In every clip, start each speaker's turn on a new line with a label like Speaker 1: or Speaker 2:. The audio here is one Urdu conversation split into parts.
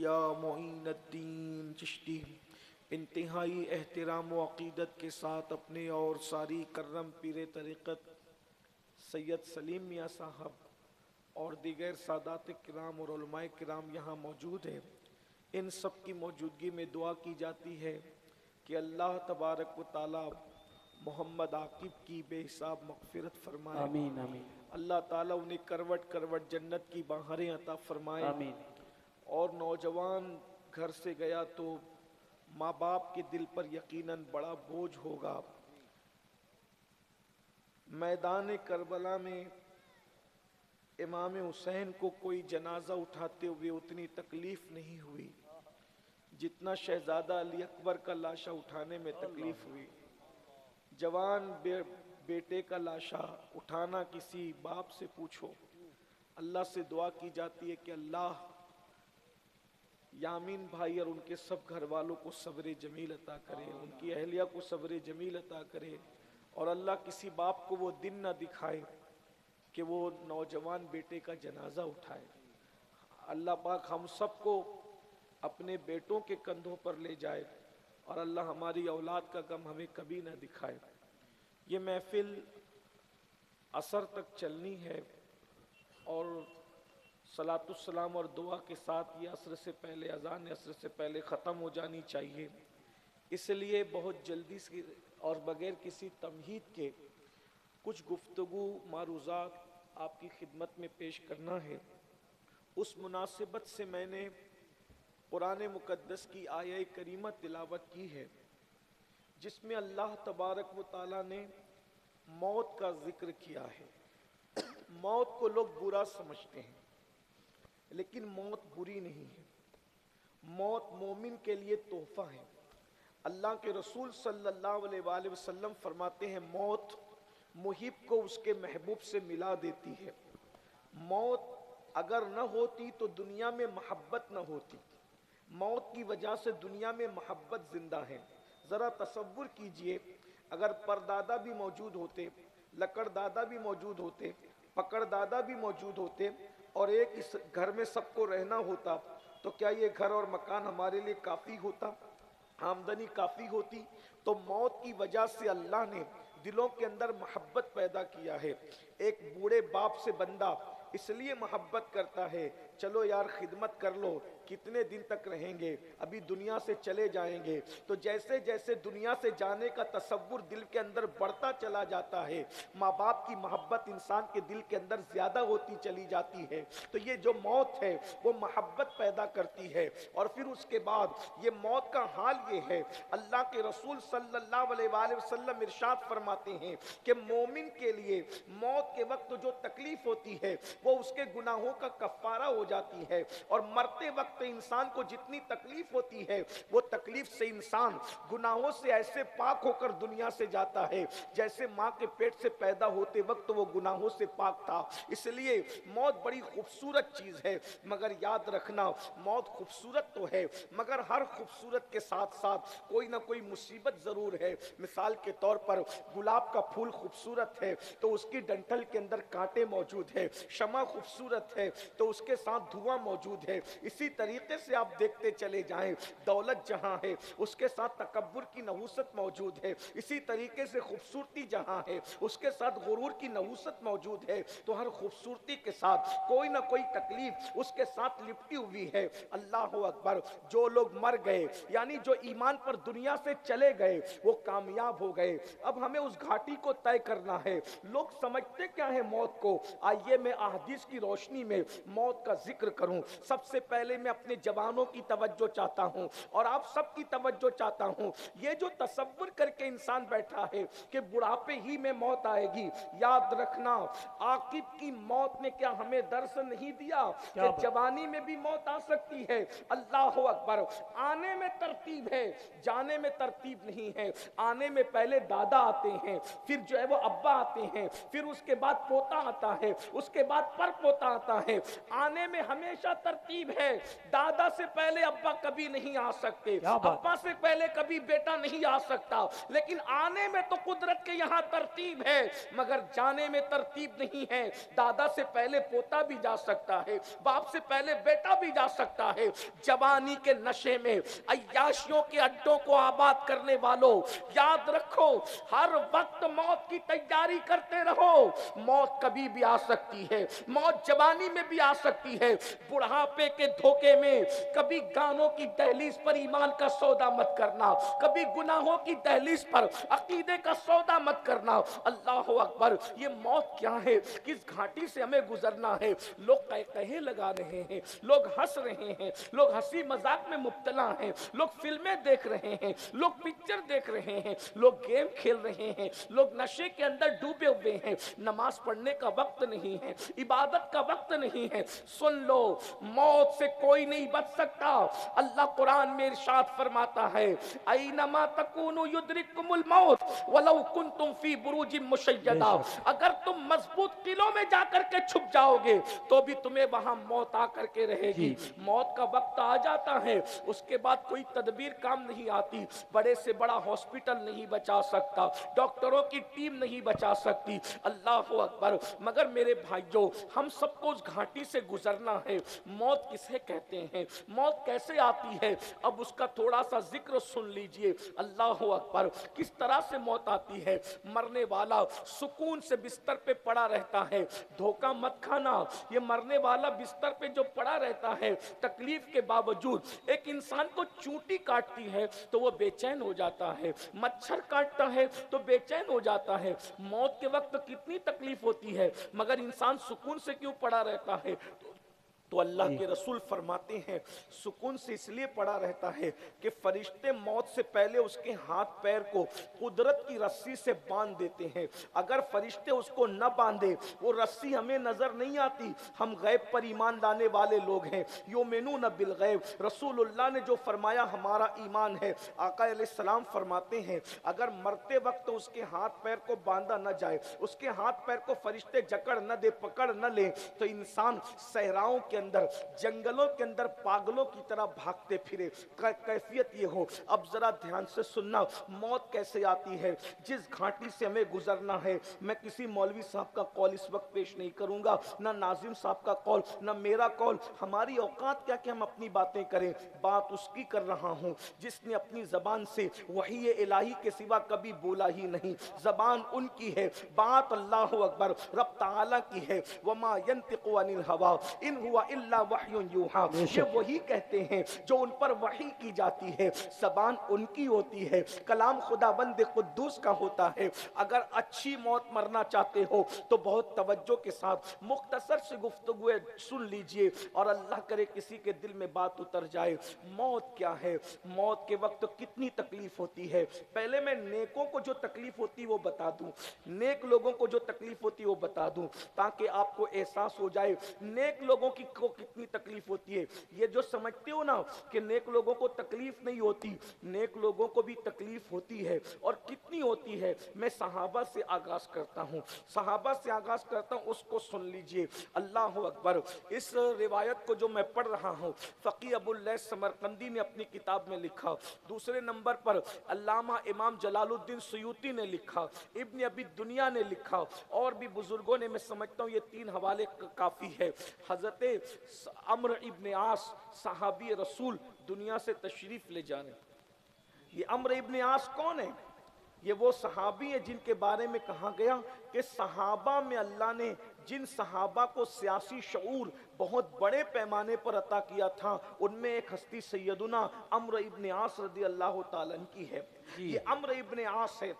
Speaker 1: یا معین الدین چشتی انتہائی احترام و عقیدت کے ساتھ اپنے اور ساری کرم پیر طریقت سید سلیم میاں صاحب اور دیگر سادات کرام اور علماء کرام یہاں موجود ہیں، ان سب کی موجودگی میں دعا کی جاتی ہے کہ اللہ تبارک و تعالی محمد عاقب کی بے حساب مغفرت فرمائے،
Speaker 2: آمین آمین
Speaker 1: اللہ تعالیٰ انہیں کروٹ کروٹ جنت کی بہاریں عطا فرمائے،
Speaker 2: آمین
Speaker 1: اور نوجوان گھر سے گیا تو ماں باپ کے دل پر یقیناً بڑا بوجھ ہوگا۔ میدان کربلا میں امام حسین کو کوئی جنازہ اٹھاتے ہوئے اتنی تکلیف نہیں ہوئی جتنا شہزادہ علی اکبر کا لاشا اٹھانے میں تکلیف ہوئی۔ جوان بیٹے کا لاشا اٹھانا کسی باپ سے پوچھو، اللہ سے دعا کی جاتی ہے کہ اللہ یامین بھائی اور ان کے سب گھر والوں کو صبر جمیل عطا کرے، ان کی اہلیہ کو صبر جمیل عطا کرے، اور اللہ کسی باپ کو وہ دن نہ دکھائے کہ وہ نوجوان بیٹے کا جنازہ اٹھائے۔ اللہ پاک ہم سب کو اپنے بیٹوں کے کندھوں پر لے جائے اور اللہ ہماری اولاد کا غم ہمیں کبھی نہ دکھائے۔ یہ محفل عصر تک چلنی ہے اور صلاۃ السلام اور دعا کے ساتھ یہ عصر سے پہلے اذان عصر سے پہلے ختم ہو جانی چاہیے، اس لیے بہت جلدی سے اور بغیر کسی تمہید کے کچھ گفتگو معروضات آپ کی خدمت میں پیش کرنا ہے۔ اس مناسبت سے میں نے قرآن مقدس کی آیہ کریمہ تلاوت کی ہے جس میں اللہ تبارک و تعالیٰ نے موت کا ذکر کیا ہے۔ موت کو لوگ برا سمجھتے ہیں لیکن موت بری نہیں ہے، موت مومن کے لیے تحفہ ہے۔ اللہ کے رسول صلی اللہ علیہ وآلہ وسلم فرماتے ہیں موت محب کو اس کے محبوب سے ملا دیتی ہے۔ موت اگر نہ ہوتی تو دنیا میں محبت نہ ہوتی، موت کی وجہ سے دنیا میں محبت زندہ ہے۔ ذرا تصور کیجئے اگر پردادا بھی موجود ہوتے، لکڑ دادا بھی موجود ہوتے، پکڑ دادا بھی موجود ہوتے اور ایک اس گھر میں سب کو رہنا ہوتا تو کیا یہ گھر اور مکان ہمارے لیے کافی ہوتا؟ آمدنی کافی ہوتی؟ تو موت کی وجہ سے اللہ نے دلوں کے اندر محبت پیدا کیا ہے۔ ایک بوڑھے باپ سے بندہ اس لیے محبت کرتا ہے، چلو یار خدمت کر لو، کتنے دن تک رہیں گے، ابھی دنیا سے چلے جائیں گے۔ تو جیسے جیسے دنیا سے جانے کا تصور دل کے اندر بڑھتا چلا جاتا ہے، ماں باپ کی محبت انسان کے دل کے اندر زیادہ ہوتی چلی جاتی ہے۔ تو یہ جو موت ہے وہ محبت پیدا کرتی ہے، اور پھر اس کے بعد یہ موت کا حال یہ ہے، اللہ کے رسول صلی اللہ علیہ وآلہ وسلم ارشاد فرماتے ہیں کہ مومن کے لیے موت کے وقت جو تکلیف ہوتی ہے وہ اس کے گناہوں کا کفارہ ہو جاتی ہے، اور مرتے وقت انسان کو جتنی تکلیف ہوتی ہے وہ تکلیف سے انسان گناہوں سے ایسے پاک ہو کر دنیا سے جاتا ہے جیسے ماں کے پیٹ سے پیدا ہوتے وقت وہ گناہوں سے پاک تھا۔ اس لیے موت بڑی خوبصورت چیز ہے، مگر یاد رکھنا موت خوبصورت تو ہے مگر ہر خوبصورت کے ساتھ ساتھ کوئی نہ کوئی مصیبت ضرور ہے۔ مثال کے طور پر گلاب کا پھول خوبصورت ہے تو اس کی ڈنٹل کے اندر کانٹے موجود ہے، شمع خوبصورت ہے تو اس کے ساتھ دھواں موجود ہے۔ اسی طریقے سے آپ دیکھتے چلے جائیں، دولت جہاں ہے اس کے ساتھ تکبر کی نحوست موجود ہے، اسی طریقے سے خوبصورتی جہاں ہے اس کے ساتھ غرور کی نحوست موجود ہے۔ تو ہر خوبصورتی کے ساتھ کوئی نہ کوئی تکلیف اس کے ساتھ لپٹی ہوئی ہے۔ اللہ اکبر، جو لوگ مر گئے یعنی جو ایمان پر دنیا سے چلے گئے وہ کامیاب ہو گئے۔ اب ہمیں اس گھاٹی کو طے کرنا ہے۔ لوگ سمجھتے کیا ہے موت کو؟ آئیے میں احادیث کی روشنی میں موت کا ذکر کروں۔ سب سے پہلے میں اپنے جوانوں کی توجہ چاہتا ہوں اور آپ سب کی توجہ چاہتا ہوں۔ یہ جو تصور کر کے انسان بیٹھا ہے کہ بڑھاپے ہی میں موت آئے گی، یاد رکھنا عاقب کی موت نے کیا ہمیں درس نہیں دیا کہ جوانی میں بھی موت آ سکتی ہے؟ اللہ اکبر، آنے میں ترتیب ہے، جانے میں ترتیب نہیں ہے۔ آنے میں پہلے دادا آتے ہیں، پھر جو ہے وہ ابا آتے ہیں، پھر اس کے بعد پوتا آتا ہے، اس کے بعد پر پوتا آتا ہے۔ آنے میں ہمیشہ ترتیب ہے. دادا سے پہلے ابا کبھی نہیں آ سکتے, ابا سے پہلے کبھی بیٹا نہیں آ سکتا, لیکن آنے میں تو قدرت کے یہاں ترتیب ہے, مگر جانے میں ترتیب نہیں ہے. دادا سے پہلے پوتا بھی جا سکتا ہے, باپ سے پہلے بیٹا بھی جا سکتا ہے. جوانی کے نشے میں عیاشیوں کے اڈوں کو آباد کرنے والوں, یاد رکھو ہر وقت موت کی تیاری کرتے رہو. موت کبھی بھی آ سکتی ہے, موت جوانی میں بھی آ سکتی ہے. بڑھاپے کے دھوکے میں کبھی گانوں کی دہلیز پر ایمان کا سودا مت کرنا, کبھی گناہوں کی دہلیز پر عقیدے کا سودا مت کرنا. اللہ اکبر, یہ موت کیا ہے, کس گھاٹی سے ہمیں گزرنا ہے. لوگ کہے لگا رہے ہیں, لوگ ہنس رہے ہیں, لوگ ہنسی مذاق میں مبتلا ہیں, لوگ فلمیں دیکھ رہے ہیں, لوگ پکچر دیکھ رہے ہیں, لوگ گیم کھیل رہے ہیں, لوگ نشے کے اندر ڈوبے ہوئے ہیں. نماز پڑھنے کا وقت نہیں ہے, عبادت کا وقت نہیں ہے. سن لو, موت سے کوئی نہیں بچ سکتا. اللہ قرآن میں ارشاد فرماتا ہے, اینما تکونوا یدرککم الموت ولو کنتم فی بروج مشیدہ. اگر تم مضبوط قلعوں میں جا کر کے چھپ جاؤ گے تو بھی تمہیں وہاں موت آ کر کے رہے گی. موت کا وقت آ جاتا ہے, اس کے بعد کوئی تدبیر کام نہیں آتی. بڑے سے بڑا ہاسپٹل نہیں بچا سکتا, ڈاکٹروں کی ٹیم نہیں بچا سکتی. اللہ اکبر. مگر میرے بھائیوں, ہم سب کو اس گھاٹی سے گزرنا ہے. موت کسے کہتے ہیں, موت کیسے آتی ہے, اب اس کا تھوڑا سا ذکر سن لیجئے. اللہ اکبر. کس طرح سے موت آتی ہے. مرنے والا سکون سے بستر پہ پڑا رہتا ہے. دھوکہ مت کھانا, یہ مرنے والا بستر پہ جو پڑا رہتا ہے تکلیف کے باوجود, ایک انسان کو چونٹی کاٹتی ہے تو وہ بے چین ہو جاتا ہے, مچھر کاٹتا ہے تو بے چین ہو جاتا ہے. موت کے وقت کتنی تکلیف ہوتی ہے, مگر انسان سکون سے کیوں پڑا رہتا ہے. تو اللہ کے رسول فرماتے ہیں سکون سے اس لیے پڑا رہتا ہے کہ فرشتے موت سے پہلے اس کے ہاتھ پیر کو قدرت کی رسی سے باندھ دیتے ہیں. اگر فرشتے اس کو نہ باندھے, وہ رسی ہمیں نظر نہیں آتی. ہم غیب پر ایمان لانے والے لوگ ہیں, یؤمنون بالغیب. رسول اللہ نے جو فرمایا ہمارا ایمان ہے. آقا علیہ السلام فرماتے ہیں اگر مرتے وقت اس کے ہاتھ پیر کو باندھا نہ جائے, اس کے ہاتھ پیر کو فرشتے جکڑ نہ دے, پکڑ نہ لیں, تو انسان صحراؤں کے اندر, جنگلوں کے اندر پاگلوں کی طرح بھاگتے پھرے. کیفیت یہ ہو. اب ذرا دھیان سے سننا, موت کیسے آتی ہے, جس گھاٹی سے ہمیں گزرنا ہے. میں کسی مولوی صاحب کا قول اس وقت پیش نہیں کروں گا, نہ ناظم صاحب کا قول, نہ میرا قول. ہماری اوقات کیا کہ ہم اپنی باتیں کریں. بات اس کی کر رہا ہوں جس نے اپنی زبان سے وحی الہی کے سوا کبھی بولا ہی نہیں. زبان ان کی ہے, بات اللہ اکبر رب تعالی کی ہے. وما ينطق عن الهوى ان هو الا وحی یوحی. یہ وہی کہتے ہیں جو ان پر وحی کی جاتی ہے. زبان ان کی ہوتی ہے, کلام خداوند قدوس کا ہوتا ہے. اگر اچھی موت مرنا چاہتے ہو تو بہت توجہ کے ساتھ مختصر سی گفتگو سن لیجئے, اور اللہ کرے کسی کے دل میں بات اتر جائے. موت کیا ہے, موت کے وقت کتنی تکلیف ہوتی ہے. پہلے میں نیکوں کو جو تکلیف ہوتی وہ بتا دوں, نیک لوگوں کو جو تکلیف ہوتی وہ بتا دوں, تاکہ آپ کو احساس ہو جائے نیک لوگوں کی کو کتنی تکلیف ہوتی ہے. یہ جو سمجھتے ہو نا کہ نیک لوگوں کو تکلیف نہیں ہوتی, نیک لوگوں کو بھی تکلیف ہوتی ہے, اور کتنی ہوتی ہے. میں صحابہ سے آغاز کرتا ہوں, صحابہ سے آغاز کرتا ہوں, اس کو سن لیجئے. اللہ اکبر. اس روایت کو جو میں پڑھ رہا ہوں فقی ابو اللیث سمرقندی نے اپنی کتاب میں لکھا. دوسرے نمبر پر علامہ امام جلال الدین سیوطی نے لکھا, ابن ابی دنیا نے لکھا, اور بھی بزرگوں نے. میں سمجھتا ہوں یہ 3 حوالے کافی ہے. حضرت عمرو ابن عاص صحابی رسول دنیا سے تشریف لے جانے. یہ عمرو ابن عاص کون ہے؟ یہ وہ صحابی ہیں جن کے بارے میں کہا گیا کہ صحابہ میں اللہ نے جن صحابہ کو سیاسی شعور بہت بڑے پیمانے پر عطا کیا تھا, ان میں ایک ہستی سیدنا عمرو ابن عاص رضی اللہ تعالیٰ عنہ کی ہے. یہ عمرو ابن عاص ہے,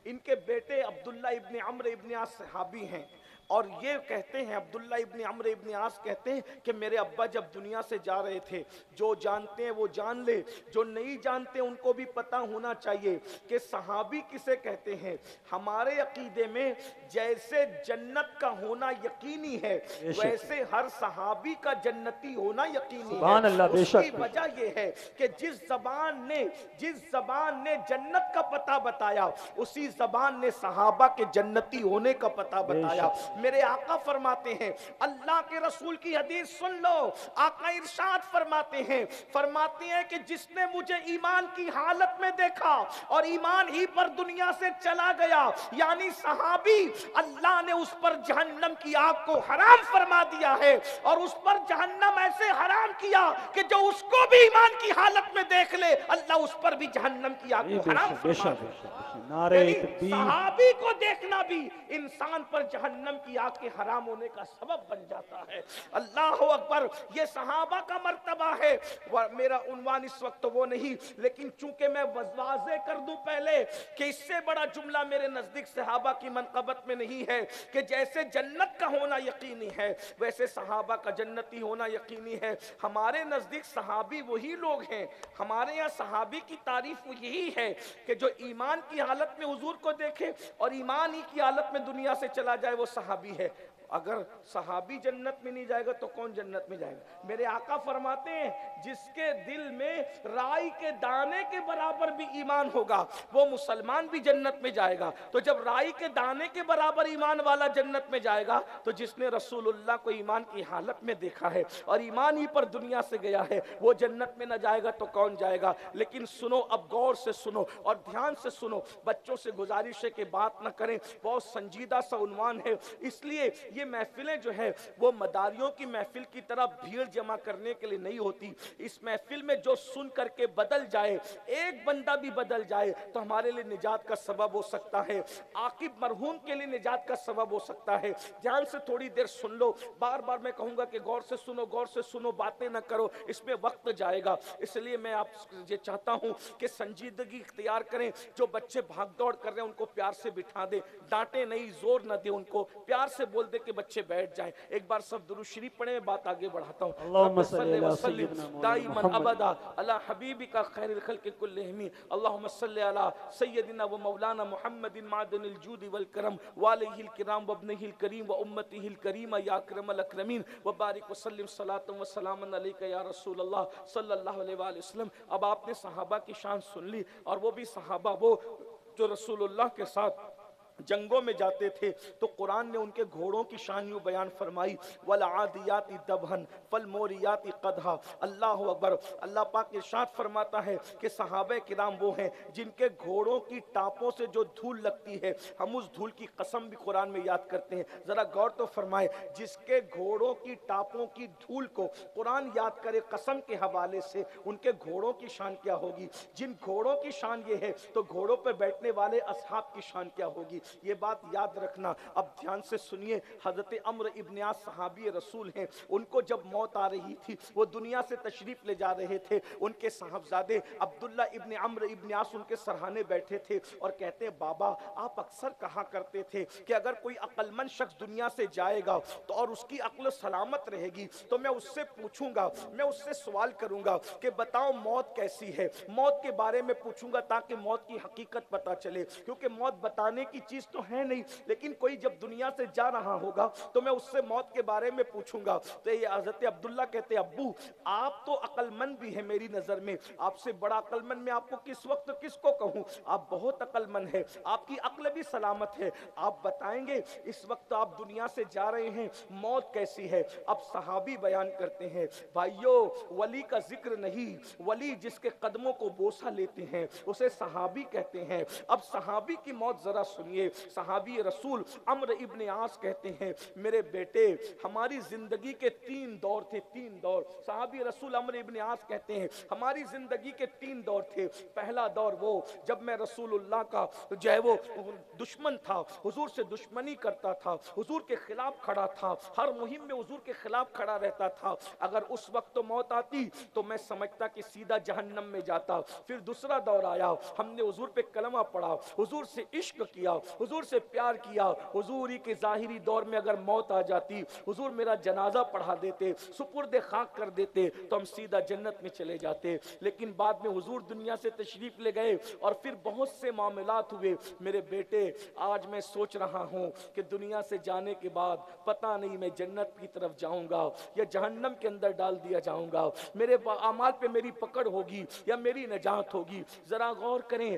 Speaker 1: ان کے بیٹے عبداللہ ابن عمرو ابن عاص صحابی ہیں. اور یہ کہتے ہیں, عبداللہ ابن عمرو ابن عاص کہتے ہیں کہ میرے ابا جب دنیا سے جا رہے تھے, جو جانتے ہیں وہ جان لے, جو نہیں جانتے ان کو بھی پتا ہونا چاہیے کہ صحابی کسے کہتے ہیں. ہمارے عقیدے میں جیسے جنت کا ہونا یقینی ہے, ویسے ہر صحابی کا جنتی ہونا یقینی ہے. اس کی وجہ یہ ہے کہ جس زبان نے جنت کا پتہ بتایا, اسی زبان نے صحابہ کے جنتی ہونے کا پتہ بتایا. میرے آقا فرماتے ہیں، اللہ کے رسول کی حدیث سن لو، آقا ارشاد فرماتے ہیں کہ جس نے مجھے ایمان کی حالت میں دیکھا اور ایمان ہی پر دنیا سے چلا گیا، یعنی صحابی، اللہ نے اس پر جہنم کی آگ کو حرام فرما دیا ہے، اور اس پر جہنم ایسے حرام کیا کہ جو اس کو بھی ایمان کی حالت میں دیکھ لے اللہ اس پر بھی جہنم کی آگ کو حرام فرما دے۔
Speaker 2: نعرہ
Speaker 1: یعنی
Speaker 2: تکبیر۔
Speaker 1: صحابی کو دیکھنا بھی انسان پر جہنم کی آگ کے حرام ہونے کا سبب بن جاتا ہے۔ اللہ اکبر، یہ صحابہ کا مرتبہ ہے۔ میرا عنوان اس وقت تو وہ نہیں، لیکن چونکہ میں واضح کر دوں پہلے کہ اس سے بڑا جملہ میرے نزدیک صحابہ کی منقبت میں نہیں ہے کہ جیسے جنت کا ہونا یقینی ہے ویسے صحابہ کا جنتی ہونا یقینی ہے۔ ہمارے نزدیک صحابی وہی لوگ ہیں، ہمارے یہاں صحابی کی تعریف یہی ہے کہ جو ایمان کی حالت میں حضور کو دیکھے اور ایمان ہی کی حالت میں دنیا سے چلا جائے وہ صحابی ہے۔ اگر صحابی جنت میں نہیں جائے گا تو کون جنت میں جائے گا؟ میرے آقا فرماتے ہیں جس کے دل میں رائی کے دانے کے برابر بھی ایمان ہوگا وہ مسلمان بھی جنت میں جائے گا۔ تو جب رائی کے دانے کے برابر ایمان والا جنت میں جائے گا تو جس نے رسول اللہ کو ایمان کی حالت میں دیکھا ہے اور ایمان ہی پر دنیا سے گیا ہے وہ جنت میں نہ جائے گا تو کون جائے گا؟ لیکن سنو، اب غور سے سنو اور دھیان سے سنو، بچوں سے گزارش ہے کہ بات نہ کریں، بہت سنجیدہ سا عنوان ہے، اس لیے یہ محفلیں جو ہے وہ مداریوں کی محفل کی طرح بھیڑ جمع کرنے کے لیے نہیں ہوتی۔ اس محفل میں جو سن کر کے بدل جائے، ایک بندہ بھی بدل جائے تو ہمارے لیے نجات کا سبب ہو سکتا ہے، عاقب مرحوم کے لیے نجات کا سبب ہو سکتا ہے۔ دھیان سے تھوڑی دیر سن لو، بار بار میں کہوں گا کہ غور سے سنو، غور سے سنو، باتیں نہ کرو، اس میں وقت جائے گا۔ اس لیے میں آپ یہ چاہتا ہوں کہ سنجیدگی اختیار کریں، جو بچے بھاگ دوڑ کر رہے ہیں ان کو پیار سے بٹھا دیں، ڈانٹے نہیں، زور نہ دیں، ان کو پیار سے بول دے کہ بچے بیٹھ جائیں۔ ایک بار سب درود شریف پڑھیں، بات آگے بڑھاتا ہوں۔
Speaker 2: اللہم
Speaker 1: رب
Speaker 2: صلی
Speaker 1: صلی
Speaker 2: علی
Speaker 1: وسلم
Speaker 2: سیدنا مولانا
Speaker 1: دائما
Speaker 2: محمد۔
Speaker 1: ابدا علی حبیبک خیر الخلق کلہم، اللہم صلی علی سیدنا و مولانا محمد معدن الجود والکرم والہ الکرام وابنہ الکریم و امتہ الکریم یا اکرم الاکرمین وبارک وسلم صلاۃ و سلام علیک یا رسول اللہ صلی اللہ علیہ وآلہ وسلم۔ اب آپ نے صحابہ کی شان سن لی، اور وہ بھی صحابہ وہ جو رسول اللہ کے ساتھ جنگوں میں جاتے تھے، تو قرآن نے ان کے گھوڑوں کی شان یوں بیان فرمائی، والعادیات ضبحا فالموریات قدحا۔ اللہ اکبر، اللہ پاک ارشاد فرماتا ہے کہ صحابہ کرام وہ ہیں جن کے گھوڑوں کی ٹاپوں سے جو دھول لگتی ہے ہم اس دھول کی قسم بھی قرآن میں یاد کرتے ہیں۔ ذرا غور تو فرمائے، جس کے گھوڑوں کی ٹاپوں کی دھول کو قرآن یاد کرے قسم کے حوالے سے، ان کے گھوڑوں کی شان کیا ہوگی؟ جن گھوڑوں کی شان یہ ہے تو گھوڑوں پر بیٹھنے والے اصحاب کی شان کیا ہوگی؟ یہ بات یاد رکھنا۔ اب دھیان سے سنیے، حضرت عمرو ابن عاص صحابی رسول ہیں، ان کو جب موت آ رہی تھی، وہ دنیا سے تشریف لے جا رہے تھے، ان کے صاحبزادے عبداللہ ابن عمرو ابن عاص ان کے سرہانے بیٹھے تھے اور کہتے ہیں بابا آپ اکثر کہا کرتے تھے کہ اگر کوئی عقل مند شخص دنیا سے جائے گا تو اور اس کی عقل سلامت رہے گی تو میں اس سے پوچھوں گا، میں اس سے سوال کروں گا کہ بتاؤ موت کیسی ہے، موت کے بارے میں پوچھوں گا تاکہ موت کی حقیقت پتہ چلے، کیونکہ موت بتانے کی چیز تو ہے نہیں، لیکن کوئی جب دنیا سے جا رہا ہوگا تو میں اس سے موت کے بارے میں پوچھوں گا۔ تو یہ حضرت عبداللہ کہتے ابو آپ تو عقل مند بھی ہیں میری نظر میں، آپ سے بڑا عقل مند میں آپ کو کس وقت کس کو کہوں، آپ بہت عقل مند ہے، آپ کی عقل بھی سلامت ہے، آپ بتائیں گے اس وقت آپ دنیا سے جا رہے ہیں موت کیسی ہے؟ اب صحابی بیان کرتے ہیں بھائیو ولی کا ذکر نہیں، ولی جس کے قدموں کو بوسہ لیتے ہیں اسے صحابی کہتے ہیں۔ اب صحابی کی موت ذرا سنیے، صحابی رسول عمرو ابن عاص کہتے ہیں میرے بیٹے ہماری زندگی کے 3 دور تھے، 3 دور۔ صحابی رسول عمرو ابن عاص کہتے ہیں ہماری زندگی کے 3 دور تھے۔ پہلا دور وہ جب میں رسول اللہ کا جو ہے وہ دشمن تھا، حضور سے دشمنی کرتا تھا، حضور کے خلاف کھڑا تھا، ہر مہم میں حضور کے خلاف کھڑا رہتا تھا، اگر اس وقت تو موت آتی تو میں سمجھتا کہ سیدھا جہنم میں جاتا۔ پھر دوسرا دور آیا، ہم نے حضور پہ کلمہ پڑھا، حضور سے عشق کیا، حضور سے پیار کیا، حضور ہی کے ظاہری دور میں اگر موت آ جاتی، حضور میرا جنازہ پڑھا دیتے، سپرد خاک کر دیتے تو ہم سیدھا جنت میں چلے جاتے۔ لیکن بعد میں حضور دنیا سے تشریف لے گئے اور پھر بہت سے معاملات ہوئے۔ میرے بیٹے آج میں سوچ رہا ہوں کہ دنیا سے جانے کے بعد پتہ نہیں میں جنت کی طرف جاؤں گا یا جہنم کے اندر ڈال دیا جاؤں گا، میرے اعمال پہ میری پکڑ ہوگی یا میری نجات ہوگی۔ ذرا غور کریں،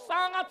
Speaker 1: 7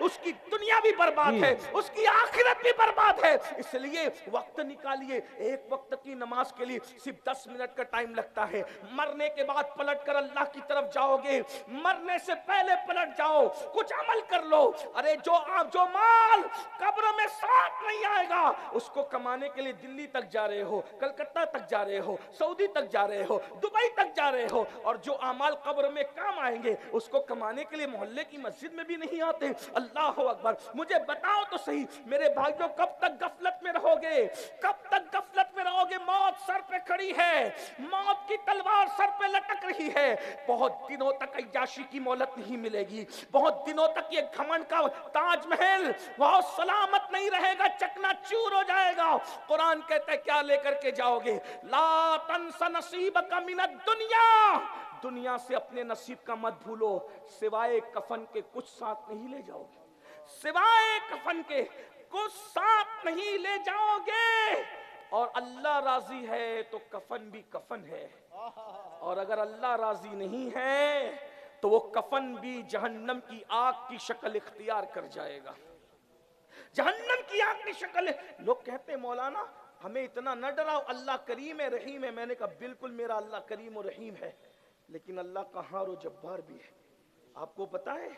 Speaker 1: اس کی دنیا بھی برباد ہے، اس کی آخرت بھی برباد ہے۔ اس لیے وقت نکالیے، ایک وقت کی نماز کے لیے صرف 10 منٹ کا ٹائم لگتا ہے۔ مرنے کے بعد پلٹ کر اللہ کی طرف جاؤ گے، مرنے سے پہلے پلٹ جاؤ، کچھ عمل کر لو۔ ارے جو مال قبر میں ساتھ نہیں آئے گا، اس کو کمانے کے لیے دلی تک جا رہے ہو، کلکتہ تک جا رہے ہو، سعودی تک جا رہے ہو، دبئی تک جا رہے ہو، اور جو اعمال قبر میں کام آئیں گے اس کو کمانے کے لیے محلے کی مسجد میں بھی نہیں آتے۔ اللہ اکبر۔ مجھے بتاؤ تو صحیح میرے بھائیوں، کب تک غفلت میں رہو گے؟ کب تک غفلت میں رہو گے؟ موت سر پہ کھڑی ہے، موت کی تلوار سر پہ لٹک رہی ہے۔ بہت دنوں تک عیاشی کی مہلت نہیں ملے گی، بہت دنوں تک یہ گھمنڈ کا تاج محل بہت سلامت نہیں رہے گا، چکنا چور ہو جائے گا۔ قرآن کہتا ہے کیا لے کر کے جاؤ گے؟ لا تنس نصیبک من الدنیا، دنیا سے اپنے نصیب کا مت بھولو، سوائے کفن کے کچھ ساتھ نہیں لے جاؤ گے، سوائے کفن کے کچھ ساتھ نہیں لے جاؤ گے۔ اور اللہ راضی ہے تو کفن بھی کفن ہے، اور اگر اللہ راضی نہیں ہے تو وہ کفن بھی جہنم کی آگ کی شکل اختیار کر جائے گا، جہنم کی آگ کی شکل۔ لوگ کہتے ہیں مولانا ہمیں اتنا نہ ڈراؤ، اللہ کریم ہے رحیم ہے۔ میں نے کہا بالکل میرا اللہ کریم و رحیم ہے، لیکن اللہ قہار و جبار بھی ہے۔ آپ کو پتا ہے،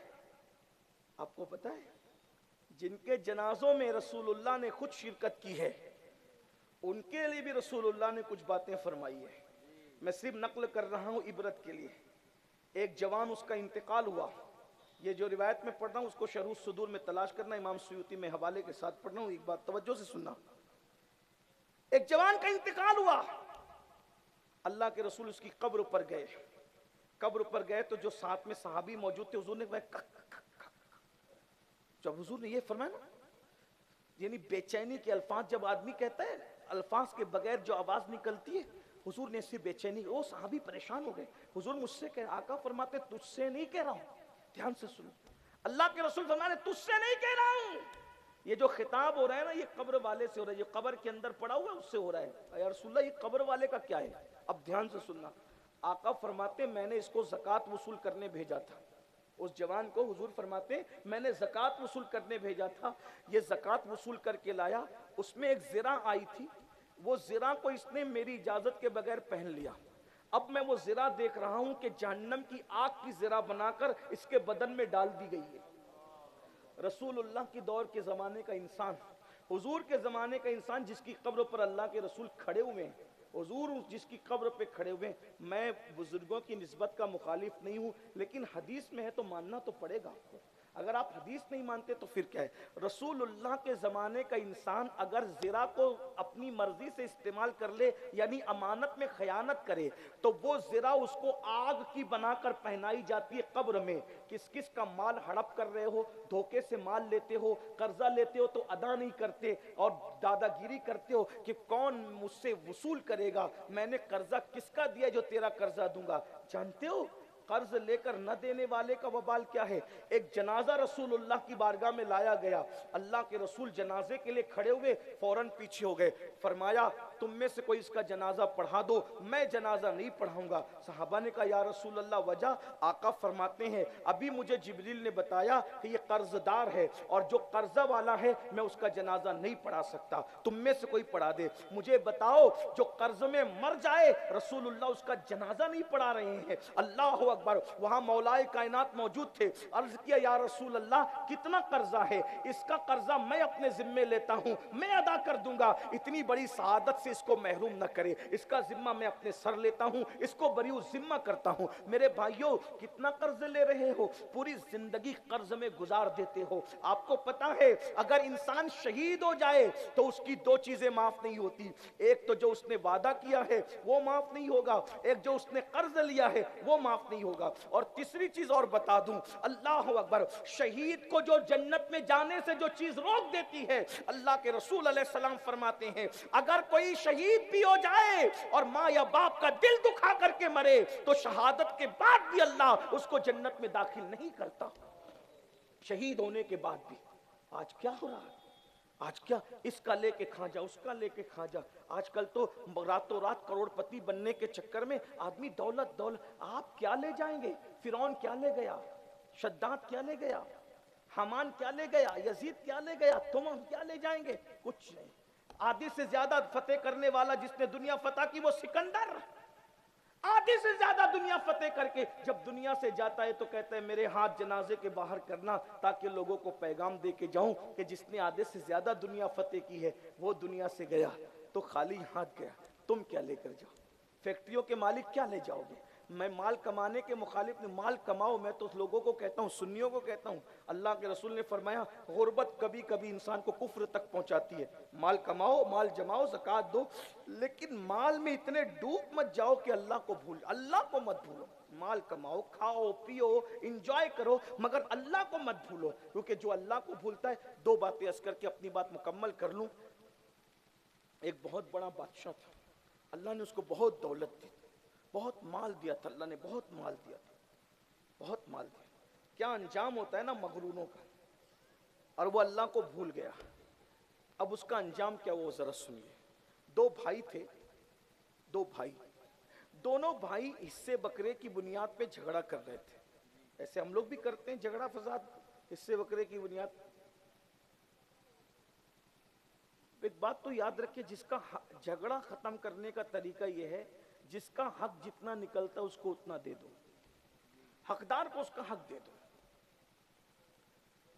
Speaker 1: آپ کو پتا ہے جن کے جنازوں میں رسول اللہ نے خود شرکت کی ہے، ان کے لیے بھی رسول اللہ نے کچھ باتیں فرمائی ہے۔ میں صرف نقل کر رہا ہوں عبرت کے لیے۔ ایک جوان، اس کا انتقال ہوا، یہ جو روایت میں پڑھ رہا ہوں اس کو شرح الصدور میں تلاش کرنا، امام سیوطی میں حوالے کے ساتھ پڑھ رہا ہوں، ایک بات توجہ سے سننا۔ ایک جوان کا انتقال ہوا، اللہ کے رسول اس کی قبر پر گئے، قبر پر گئے تو جو ساتھ میں صحابی موجود تھے، حضور نے کہا جب حضور نے یہ فرمایا نا، یعنی بے چینی کے الفاظ جب آدمی کہتا ہے، الفاظ کے بغیر جو آواز نکلتی ہے، حضور نے اس سے بے چینی، وہ صحابی پریشان ہو گئے۔ حضور مجھ سے کہہ، آقا فرماتے تجھ سے نہیں کہہ رہا ہوں، دھیان سے سنو، اللہ کے رسول فرماتے تجھ سے نہیں کہہ رہا ہوں، یہ جو خطاب ہو رہا ہے نا یہ قبر والے سے ہو رہا ہے، یہ قبر کے اندر پڑا ہوا ہے اس سے ہو رہا ہے۔ یا رسول اللہ یہ قبر والے کا کیا ہے؟ اب دھیان سے سننا، آقا فرماتے میں نے اس کو زکوٰۃ وصول کرنے بھیجا تھا، اس جوان کو حضور فرماتے میں نے زکوٰۃ وصول کرنے بھیجا تھا، یہ زکوٰۃ وصول کر کے لایا، اس میں ایک زرہ آئی تھی، وہ زرہ کو اس نے میری اجازت کے بغیر پہن لیا، اب میں وہ زرہ دیکھ رہا ہوں کہ جہنم کی آگ کی زرہ بنا کر اس کے بدن میں ڈال دی گئی ہے۔ رسول اللہ کی دور کے زمانے کا انسان، حضور کے زمانے کا انسان جس کی قبر پر اللہ کے رسول کھڑے ہوئے ہیں، حضور جس کی قبر پہ کھڑے ہوئے ہیں، میں بزرگوں کی نسبت کا مخالف نہیں ہوں، لیکن حدیث میں ہے تو ماننا تو پڑے گا آپ کو۔ اگر آپ حدیث نہیں مانتے تو پھر کیا ہے؟ رسول اللہ کے زمانے کا انسان اگر زرہ کو اپنی مرضی سے استعمال کر لے، یعنی امانت میں خیانت کرے، تو وہ زرہ اس کو آگ کی بنا کر پہنائی جاتی ہے قبر میں۔ کس کس کا مال ہڑپ کر رہے ہو، دھوکے سے مال لیتے ہو، قرضہ لیتے ہو تو ادا نہیں کرتے، اور دادا گیری کرتے ہو کہ کون مجھ سے وصول کرے گا، میں نے قرضہ کس کا دیا جو تیرا قرضہ دوں گا۔ جانتے ہو قرض لے کر نہ دینے والے کا وبال کیا ہے؟ ایک جنازہ رسول اللہ کی بارگاہ میں لایا گیا، اللہ کے رسول جنازے کے لیے کھڑے ہوئے، فوراً پیچھے ہو گئے، فرمایا تم میں سے کوئی اس کا جنازہ پڑھا دو، میں جنازہ نہیں پڑھاؤں گا۔ صحابہ نے کہا یا رسول اللہ وجہ؟ آقا فرماتے ہیں ابھی مجھے جبریل نے بتایا کہ یہ قرض دار ہے، اور جو قرضہ والا ہے میں اس کا جنازہ نہیں پڑھا سکتا، تم میں سے کوئی پڑھا دے۔ مجھے بتاؤ جو قرض میں مر جائے رسول اللہ اس کا جنازہ نہیں پڑھا رہے ہیں۔ اللہ اکبر۔ وہاں مولائے کائنات موجود تھے، عرض کیا یا رسول اللہ کتنا قرضہ ہے؟ اس کا قرضہ میں اپنے ذمے لیتا ہوں، میں ادا کر دوں گا، اتنی بڑی سعادت سے اس کو محروم نہ کرے، اس کا ذمہ میں اپنے سر لیتا ہوں، اس کو بری ذمہ کرتا ہوں۔ میرے بھائیوں کتنا قرض لے رہے ہو؟ پوری زندگی قرض میں گزار دیتے ہو۔ آپ کو پتا ہے اگر انسان شہید ہو جائے تو اس کی دو چیزیں معاف نہیں ہوتی، ایک تو جو اس نے وعدہ کیا ہے وہ معاف نہیں ہوگا، ایک جو اس نے قرض لیا ہے وہ معاف نہیں ہوگا، اور تیسری چیز اور بتا دوں، اللہ اکبر، شہید کو جو جنت میں جانے سے جو چیز روک دیتی ہے، اللہ کے رسول علیہ السلام فرماتے ہیں اگر کوئی شہید بھی ہو جائے اور ماں یا باپ کا دل دکھا کر کے مرے تو شہادت کے بعد بھی اللہ اس کو جنت میں داخل نہیں کرتا، شہید ہونے کے بعد بھی۔ آج کیا ہو رہا ہے؟ آج کیا اس کا لے کے کھا جا، اس کا لے کے کھا جا۔ آج کل تو راتوں رات کروڑ پتی بننے کے چکر میں آدمی دولت۔ آپ کیا لے جائیں گے؟ فرعون کیا لے گیا؟ شداد کیا لے گیا؟ حمان کیا لے گیا؟ یزید کیا لے گیا؟ تم ہم کیا لے جائیں گے؟ کچھ نہیں۔ آدھی سے زیادہ فتح کرنے والا جس نے دنیا فتح کی وہ سکندر، آدھی سے زیادہ دنیا فتح کر کے جب دنیا سے جاتا ہے تو کہتا ہے میرے ہاتھ جنازے کے باہر کرنا تاکہ لوگوں کو پیغام دے کے جاؤں کہ جس نے آدھے سے زیادہ دنیا فتح کی ہے وہ دنیا سے گیا تو خالی ہاتھ گیا۔ تم کیا لے کر جاؤ؟ فیکٹریوں کے مالک کیا لے جاؤ گے؟ میں مال کمانے کے مخالف نہیں، مال کماؤ۔ میں تو لوگوں کو کہتا ہوں، سنیوں کو کہتا ہوں، اللہ کے رسول نے فرمایا غربت کبھی کبھی انسان کو کفر تک پہنچاتی ہے۔ مال کماؤ، مال جماؤ، زکوٰۃ دو، لیکن مال میں اتنے ڈوب مت جاؤ کہ اللہ کو بھول، اللہ کو مت بھولو۔ مال کماؤ، کھاؤ پیو، انجوائے کرو، مگر اللہ کو مت بھولو، کیونکہ جو اللہ کو بھولتا ہے۔ دو باتیں عرض کر کے اپنی بات مکمل کر لوں۔ ایک بہت بڑا بادشاہ تھا، اللہ نے اس کو بہت دولت دی، بہت مال دیا تھا، اللہ نے بہت مال دیا تھا، بہت مال دیا۔ کیا انجام ہوتا ہے نا مغروروں کا، اور وہ اللہ کو بھول گیا۔ اب اس کا انجام کیا وہ ذرا سنیے۔ دو بھائی تھے، دو بھائی، دونوں بھائی حصے بکرے کی بنیاد پہ جھگڑا کر رہے تھے۔ ایسے ہم لوگ بھی کرتے ہیں جھگڑا فساد، حصے بکرے کی بنیاد۔ ایک بات تو یاد رکھیں، جس کا جھگڑا ختم کرنے کا طریقہ یہ ہے جس کا حق جتنا نکلتا اس کو اتنا دے دو، حقدار کو اس کا حق دے دو۔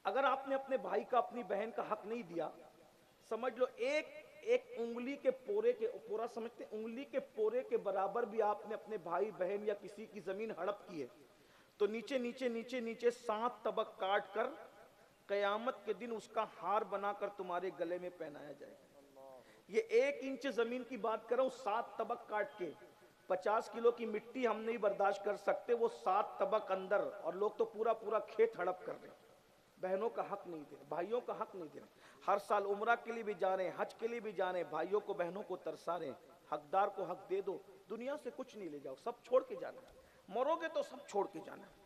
Speaker 1: اگر آپ نے اپنے بھائی کا، اپنی بہن کا حق نہیں دیا، سمجھ لو ایک انگلی کے پورے کے، پورا سمجھتے انگلی کے پورے کے برابر بھی آپ نے اپنے بھائی بہن یا کسی کی زمین ہڑپ کی ہے تو نیچے نیچے نیچے نیچے 7 طبق کاٹ کر قیامت کے دن اس کا ہار بنا کر تمہارے گلے میں پہنایا جائے گا۔ یہ 1 انچ زمین کی بات کر رہا ہوں، 7 طبق کاٹ کے 50 کلو کی مٹی ہم نہیں برداشت کر سکتے، وہ 7 طبق اندر، اور لوگ تو پورا پورا کھیت ہڑپ کر رہے ہیں۔ بہنوں کا حق نہیں دے رہے، بھائیوں کا حق نہیں دے رہے۔ ہر سال عمرہ کے لیے بھی جا رہے ہیں، حج کے لیے بھی جا رہے ہیں، بھائیوں کو بہنوں کو ترسا رہے ہیں۔ حقدار کو حق دے دو، دنیا سے کچھ نہیں لے جاؤ، سب چھوڑ کے جانا ہے، مرو گے تو سب چھوڑ کے جانا ہے۔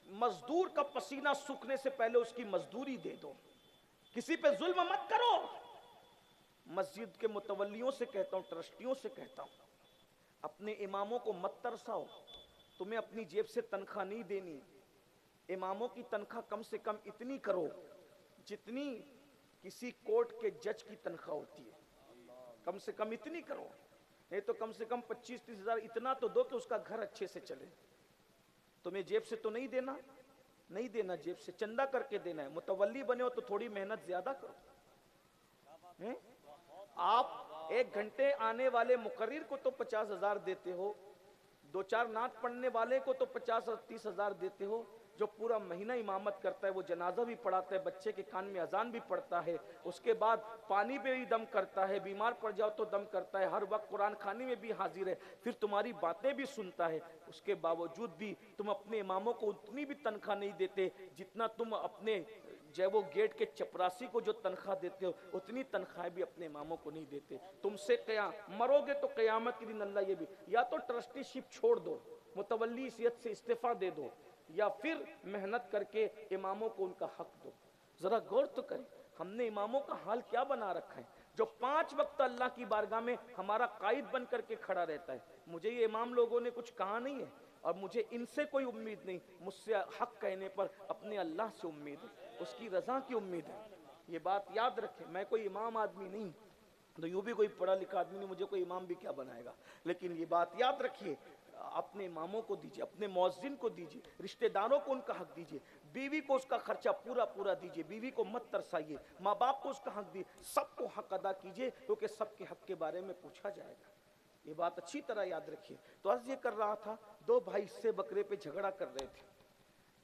Speaker 1: مزدور کا پسینہ سوکھنے سے پہلے اس کی مزدوری دے دو، کسی پہ ظلم مت کرو۔ مسجد کے متولیوں سے کہتا ہوں، ٹرسٹیوں سے کہتا ہوں، اپنے اماموں کو مت ترساؤ۔ تمہیں اپنی جیب سے تنخواہ نہیں دینی، اماموں کی تنخواہ کم سے کم اتنی کرو جتنی کسی کورٹ کے جج کی تنخواہ ہوتی ہے، کم سے کم اتنی کرو، نہیں تو کم سے کم 25-30 ہزار اتنا تو دو کہ اس کا گھر اچھے سے چلے۔ تمہیں جیب سے تو نہیں دینا، نہیں دینا، جیب سے چندہ کر کے دینا ہے۔ متولی بنے ہو تو تھوڑی محنت زیادہ کرو۔ آپ 1 گھنٹے آنے والے مقرر کو تو 50,000 دیتے ہو، 2-4 نعت پڑھنے والے کو تو 50-30 ہزار دیتے ہو، جو پورا مہینہ امامت کرتا ہے، وہ جنازہ بھی پڑھاتا ہے، بچے کے کان میں اذان بھی پڑھتا ہے، اس کے بعد پانی پہ بھی دم کرتا ہے، بیمار پڑ جاؤ تو دم کرتا ہے، ہر وقت قرآن خوانی میں بھی حاضر ہے، پھر تمہاری باتیں بھی سنتا ہے، اس کے باوجود بھی تم اپنے اماموں کو اتنی بھی تنخواہ نہیں دیتے جتنا تم اپنے وہ گیٹ کے چپراسی کو جو تنخواہ دیتے ہو اتنی تنخواہ بھی اپنے اماموں کو نہیں دیتے۔ تم سے مرو گے تو قیامت کے دن اللہ یہ بھی، یا تو ٹرسٹی شپ چھوڑ دو، متولی حیثیت سے استعفیٰ دے دو، یا پھر محنت کر کے اماموں کو ان کا حق دو۔ ذرا غور تو کریں، ہم نے اماموں کا حال کیا بنا رکھا ہے، جو 5 وقت اللہ کی بارگاہ میں ہمارا قائد بن کر کے کھڑا رہتا ہے۔ مجھے یہ امام لوگوں نے کچھ کہا نہیں ہے، اور مجھے ان سے کوئی امید نہیں، مجھ سے حق کہنے پر اپنے اللہ سے امید ہے، اس کی رضا کی امید ہے۔ یہ بات یاد رکھیں، میں کوئی امام آدمی نہیں، تو یوں بھی کوئی پڑھا لکھا آدمی نہیں، مجھے کوئی امام بھی کیا بنائے گا، لیکن یہ بات یاد رکھیے، اپنے اماموں کو دیجیے، اپنے مؤذن کو دیجیے، رشتہ داروں کو ان کا حق دیجیے، بیوی کو اس کا خرچہ پورا پورا دیجیے، بیوی کو مت ترسائیے، ماں باپ کو اس کا حق دیجیے، سب کو حق ادا کیجیے، کیونکہ سب کے حق کے بارے میں پوچھا جائے گا۔ یہ بات اچھی طرح یاد رکھیے۔ تو عرض یہ کر رہا تھا، 2 بھائی حصے بکرے پہ جھگڑا کر رہے تھے،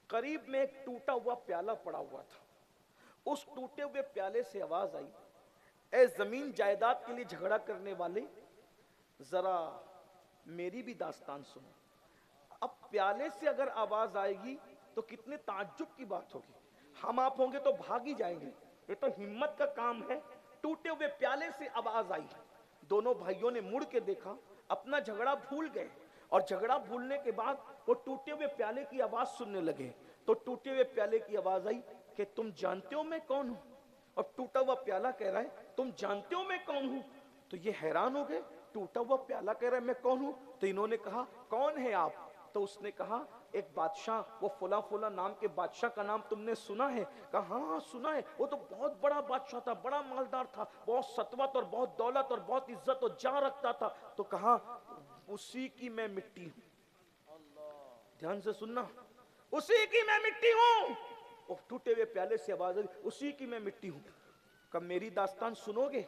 Speaker 1: قریب میں ایک ٹوٹا ہوا پیالہ پڑا ہوا تھا، اس ٹوٹے ہوئے پیالے سے آواز آئی، اے زمین جائیداد کے لیے جھگڑا کرنے والے، ذرا میری بھی داستان سنو۔ اب پیالے سے اگر آواز آئے گی تو کتنے تعجب کی بات ہوگی، ہم آپ ہوں گے تو بھاگ ہی جائیں گے، یہ تو ہمت کا کام ہے۔ ٹوٹے ہوئے پیالے سے آواز آئی، دونوں بھائیوں نے مڑ کے دیکھا، اپنا جھگڑا بھول گئے، اور جھگڑا بھولنے کے بعد وہ ٹوٹے ہوئے پیالے کی آواز سننے لگے، تو ٹوٹے ہوئے پیالے کی آواز آئی کہ تم جانتے ہو میں کون ہوں؟ اور ٹوٹا ہوا پیالہ کہہ رہا ہے تم جانتے ہو میں کون ہوں؟ تو یہ حیران ہو گئے، ٹوٹا ہوا پیالہ کہہ رہا ہے میں کون ہوں، تو انہوں نے کہا کون ہے آپ؟ تو اس نے کہا ایک بادشاہ, وہ فلاں فلاں نام کے بادشاہ کا نام تم نے سنا ہے؟ کہا ہاں ہاں سنا ہے, وہ تو بہت بڑا بادشاہ تھا, بڑا مالدار تھا, بہت سطوت اور بہت دولت اور بہت عزت اور جاں رکھتا تھا. تو کہا اسی کی میں مٹی ہوں. دھیان سے سننا, اسی کی میں مٹی ہوں. وہ ٹوٹے ہوئے پیالے سے آواز آئی, اسی کی میں مٹی ہوں. کب میری داستان سنو گے؟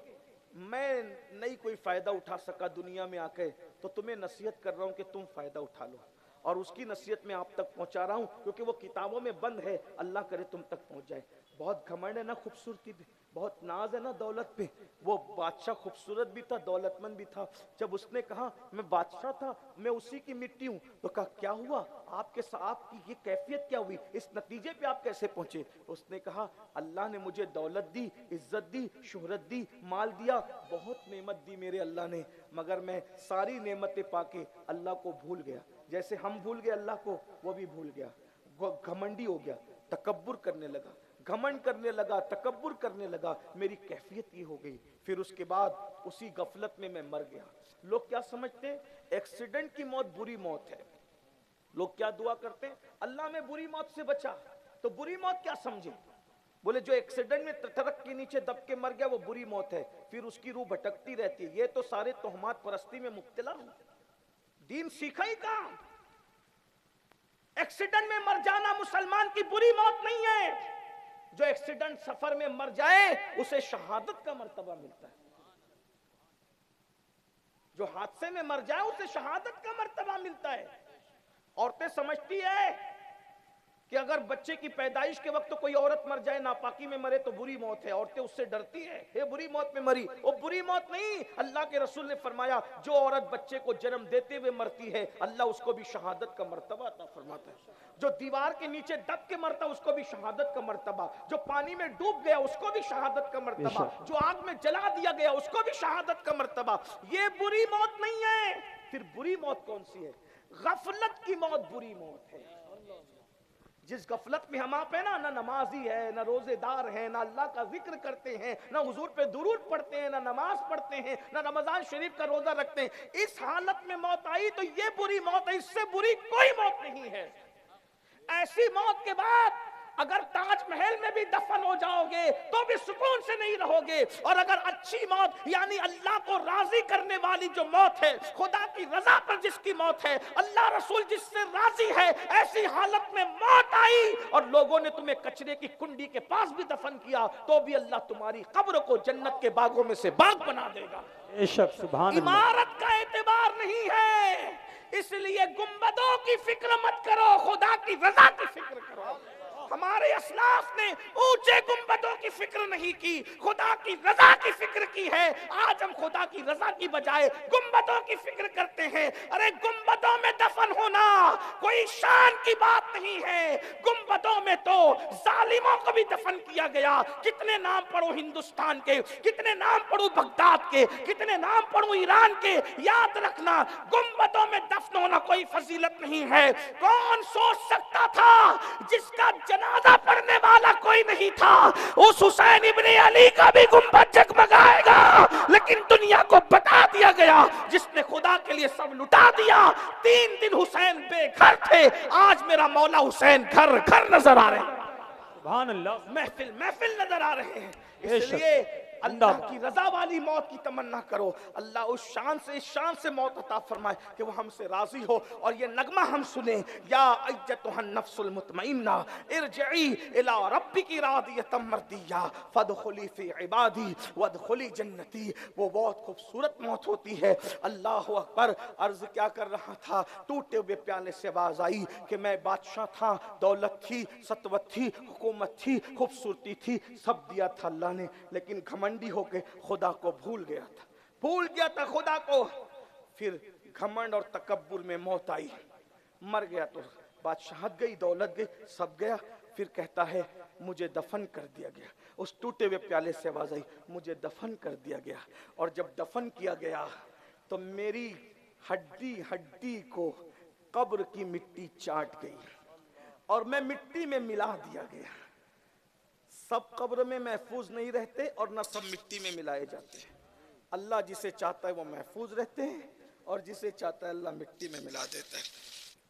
Speaker 1: میں نہیں کوئی فائدہ اٹھا سکا دنیا میں آ کے, تو تمہیں نصیحت کر رہا ہوں کہ تم فائدہ اٹھا لو, اور اس کی نصیحت میں آپ تک پہنچا رہا ہوں, کیونکہ وہ کتابوں میں بند ہے, اللہ کرے تم تک پہنچ جائے. بہت گھمنڈ ہے نا خوبصورتی پہ, بہت ناز ہے نا دولت پہ. وہ بادشاہ خوبصورت بھی تھا, دولت مند بھی تھا. جب اس نے کہا میں بادشاہ تھا, میں اسی کی مٹی ہوں, تو کہا کیا ہوا آپ کے ساتھ, آپ کی یہ کیفیت کیا ہوئی, اس نتیجے پہ آپ کیسے پہنچے؟ اس نے کہا اللہ نے مجھے دولت دی, عزت دی, شہرت دی, مال دیا, بہت نعمت دی میرے اللہ نے, مگر میں ساری نعمتیں پا کے اللہ کو بھول گیا. جیسے ہم بھول گئے اللہ کو, وہ بھی بھول گیا. وہ گھمنڈی ہو گیا, تکبر کرنے لگا, گھمنڈ کرنے لگا, تکبر کرنے لگا. میری کیفیت یہ ہو گئی. پھر اس کے بعد اسی غفلت میں مر گیا. لوگ کیا سمجھتے ہیں؟ ایکسیڈنٹ کی موت بری موت ہے. لوگ کیا دعا کرتے ہیں؟ اللہ میں بری موت سے بچا. تو بری موت کیا سمجھے؟ بولے جو ایکسیڈنٹ میں ٹرک کے نیچے دب کے مر گیا وہ بری موت ہے, پھر اس کی روح بھٹکتی رہتی ہے. یہ تو سارے تہمات پرستی میں مبتلا ہوں. دین سیکھا ہی کہاں؟ ایکسیڈنٹ میں مر جانا مسلمان کی بری موت نہیں ہے. جو ایکسیڈنٹ سفر میں مر جائے اسے شہادت کا مرتبہ ملتا ہے. جو حادثے میں مر جائے اسے شہادت کا مرتبہ ملتا ہے. عورتیں سمجھتی ہے کہ اگر بچے کی پیدائش کے وقت کوئی عورت مر جائے, ناپاکی میں مرے, تو بری موت ہے. عورتیں اس سے ڈرتی ہیں, یہ بری موت میں مری. وہ بری موت نہیں. اللہ کے رسول نے فرمایا جو عورت بچے کو جنم دیتے ہوئے مرتی ہے, اللہ اس کو بھی شہادت کا مرتبہ عطا فرماتا ہے. جو دیوار کے نیچے دب کے مرتا اس کو بھی شہادت کا مرتبہ. جو پانی میں ڈوب گیا اس کو بھی شہادت کا مرتبہ. جو آگ میں جلا دیا گیا اس کو بھی شہادت کا مرتبہ. یہ بری موت نہیں ہے. پھر بری موت کون سی ہے؟ غفلت کی موت بری موت ہے. جس غفلت میں ہم آپ ہیں نا, نہ نمازی ہے, نہ روزے دار ہیں, نہ اللہ کا ذکر کرتے ہیں, نہ حضور پہ درود پڑھتے ہیں, نہ نماز پڑھتے ہیں, نہ رمضان شریف کا روزہ رکھتے ہیں, اس حالت میں موت آئی تو یہ بری موت ہے. اس سے بری کوئی موت نہیں ہے. ایسی موت کے بعد اگر تاج محل میں بھی دفن ہو جاؤ گے تو بھی سکون سے نہیں رہو گے. اور اگر اچھی موت یعنی اللہ کو راضی کرنے والی جو موت ہے, خدا کی رضا پر جس کی موت ہے, اللہ رسول جس سے راضی ہے, ایسی حالت میں موت آئی اور لوگوں نے تمہیں کچرے کی کنڈی کے پاس بھی دفن کیا, تو بھی اللہ تمہاری قبر کو جنت کے باغوں میں سے باغ بنا دے گا.
Speaker 2: بے شک, سبحان اللہ.
Speaker 1: عمارت کا اعتبار نہیں ہے, اس لیے گنبدوں کی فکر مت کرو, خدا کی رضا کی فکر کرو. ہمارے اسلاف نے اونچے گنبدوں کی فکر نہیں کی, خدا کی رضا کی فکر کی ہے. آج ہم خدا کی رضا کی بجائے گنبدوں کی فکر کرتے ہیں. ارے گنبدوں میں دفن ہونا کوئی شان کی بات نہیں ہے. گنبدوں میں تو ظالموں کو بھی دفن کیا گیا. کتنے نام پڑھو ہندوستان کے, کتنے نام پڑھو بغداد کے, کتنے نام پڑھو ایران کے. یاد رکھنا گنبدوں میں دفن ہونا کوئی فضیلت نہیں ہے. کون سوچ سکتا تھا جس کا جنازہ پڑھنے والا کوئی نہیں تھا, اس حسین ابن علی کا بھی گنبد جگمگائے گا, لیکن دنیا کو بتا دیا گیا جس نے خدا کے لیے سب لٹا دیا. 3 دن حسین بے گھر تھے, آج میرا مولا حسین گھر گھر نظر آ رہے ہیں,
Speaker 2: سبحان اللہ.
Speaker 1: محفل محفل نظر آ رہے ہیں. اس لیے اللہ کی رضا والی موت کی تمنا کرو. اللہ اس شان سے موت عطا فرمائے کہ وہ ہم سے راضی ہو. اور یہ نغمہ ہم سنیں, یا ایتھا النفس المطمئنہ ارجعی الی ربک راضیۃ مرضیہ فادخلی فی عبادی وادخلی جنتی. وہ بہت خوبصورت موت ہوتی ہے. اللہ اکبر. عرض کیا کر رہا تھا, ٹوٹے ہوئے پیالے سے آواز آئی کہ میں بادشاہ تھا, دولت تھی, سطوت تھی, حکومت تھی, خوبصورتی تھی, سب دیا تھا اللہ نے, لیکن گھمنڈی ہو کے خدا کو بھول گیا تھا خدا کو. پھر گھمنڈ اور تکبر میں موت آئی, مر گیا. تو بادشاہت گئی, دولت گئی, سب گیا. پھر کہتا ہے مجھے دفن کر دیا گیا. اس ٹوٹے ہوئے پیالے سے آواز آئی مجھے دفن کر دیا گیا. اور جب دفن کیا گیا تو میری ہڈی ہڈی کو قبر کی مٹی چاٹ گئی اور میں مٹی میں ملا دیا گیا. سب قبر میں محفوظ نہیں رہتے اور نہ سب مٹی میں ملائے جاتے ہیں. اللہ جسے چاہتا ہے وہ محفوظ رہتے ہیں, اور جسے چاہتا ہے اللہ مٹی میں ملا دیتا ہے.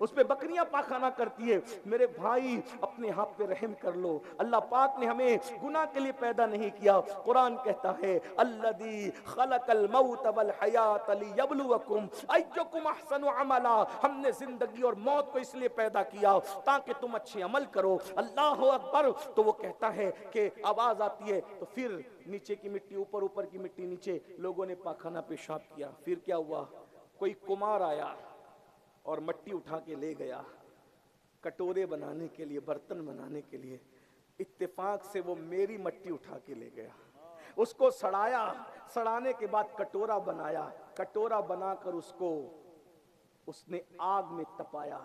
Speaker 1: اس پہ بکریاں پاخانہ کرتی ہے. میرے بھائی اپنے ہاتھ پہ رحم کر لو. اللہ پاک نے ہمیں گناہ کے لیے پیدا نہیں کیا. قرآن کہتا ہے الذی خلق الموت والحیات لیبلوکم ایکم احسن عملا, ہم نے زندگی اور موت کو اس لیے پیدا کیا تاکہ تم اچھے عمل کرو. اللہ اکبر. تو وہ کہتا ہے کہ آواز آتی ہے تو پھر نیچے کی مٹی اوپر, اوپر کی مٹی نیچے, لوگوں نے پاخانہ پیشاب کیا. پھر کیا ہوا, کوئی کمار آیا اور مٹی اٹھا کے لے گیا کٹورے بنانے کے لیے, برتن بنانے کے لیے. اتفاق سے وہ میری مٹی اٹھا کے لے گیا, اس کو سڑایا, سڑانے کے بعد کٹورا بنایا, کٹورا بنا کر اس نے آگ میں تپایا.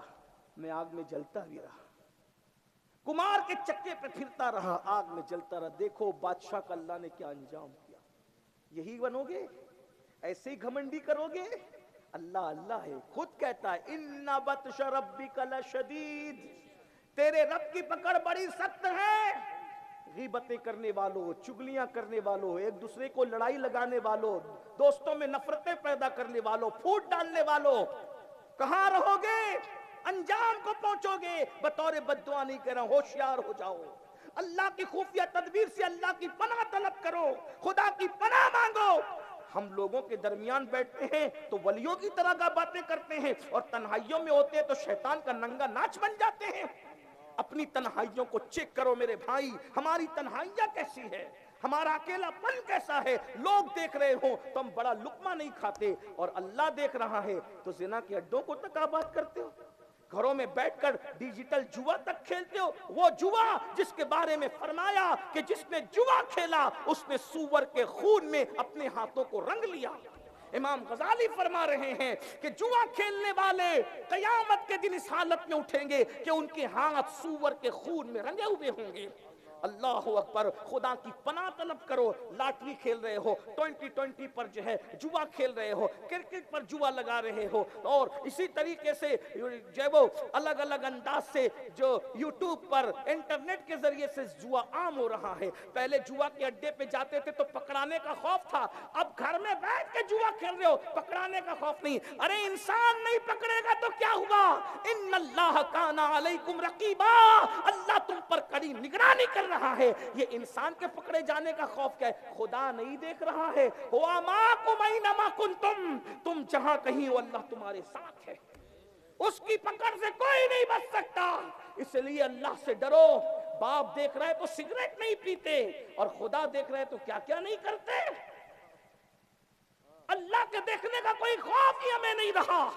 Speaker 1: میں آگ میں جلتا بھی رہا, کمار کے چکے پہ پھرتا رہا, آگ میں جلتا رہا. دیکھو بادشاہ کا اللہ نے کیا انجام کیا. یہی بنو گے, ایسے ہی گھمنڈی کرو گے. اللہ اللہ ہے, خود کہتا ہے ان بطش ربک لشدید, تیرے رب کی پکڑ بڑی سخت ہے. غیبتیں کرنے والوں, چگلیاں کرنے والوں, ایک دوسرے کو لڑائی لگانے والوں, دوستوں میں نفرتیں پیدا کرنے والوں, پھوٹ ڈالنے والوں, کہاں رہو گے؟ انجام کو پہنچو گے. بطور بددعا نہیں کہہ رہا, ہوشیار ہو جاؤ. اللہ کی خفیہ تدبیر سے اللہ کی پناہ طلب کرو, خدا کی پناہ مانگو. ہم لوگوں کے درمیان بیٹھتے ہیں تو ولیوں کی طرح کا باتیں کرتے ہیں, اور تنہائیوں میں ہوتے ہیں تو شیطان کا ننگا ناچ بن جاتے ہیں. اپنی تنہائیوں کو چیک کرو میرے بھائی, ہماری تنہائیاں کیسی ہے, ہمارا اکیلا پن کیسا ہے. لوگ دیکھ رہے ہوں تو ہم بڑا لقمہ نہیں کھاتے, اور اللہ دیکھ رہا ہے تو زنا کے اڈوں کو تک آباد کرتے ہو. گھروں میں بیٹھ کر ڈیجیٹل جوا تک کھیلتے ہو. وہ جوا جس کے بارے میں فرمایا کہ جس نے جوا کھیلا اس نے سور کے خون میں اپنے ہاتھوں کو رنگ لیا. امام غزالی فرما رہے ہیں کہ جوا کھیلنے والے قیامت کے دن اس حالت میں اٹھیں گے کہ ان کے ہاتھ سور کے خون میں رنگے ہوئے ہوں گے. اللہ اکبر. خدا کی پناہ طلب کرو. لاٹری کھیل رہے ہو, 2020 پر جو ہے جوا کھیل رہے ہو, کرکٹ پر جوا لگا رہے ہو, اور اسی طریقے سے جو وہ الگ الگ انداز سے جو یوٹیوب پر انٹرنیٹ کے ذریعے سے جوا عام ہو رہا ہے. پہلے جوا کے اڈے پہ جاتے تھے تو پکڑانے کا خوف تھا, اب گھر میں بیٹھ کے جوا کھیل رہے ہو, پکڑانے کا خوف نہیں. ارے انسان نہیں پکڑے گا تو کیا ہوا, ان اللہ کان علیکم رقیبا, اللہ تم پر کڑی نگرانی کر رہا ہے. یہ انسان کے پکڑے جانے کا خوف کیا ہے, خدا نہیں دیکھ رہا ہے. ہوا معکم اینما کنتم, تم جہاں کہیں ہو اللہ تمہارے ساتھ ہے, اس کی پکڑ سے کوئی نہیں بچ سکتا. اس لیے اللہ سے ڈرو. باپ دیکھ رہا ہے تو سگریٹ نہیں پیتے, اور خدا دیکھ رہا ہے تو کیا کیا نہیں کرتے. اللہ کے دیکھنے کا کوئی خوف ہی ہمیں نہیں رہا.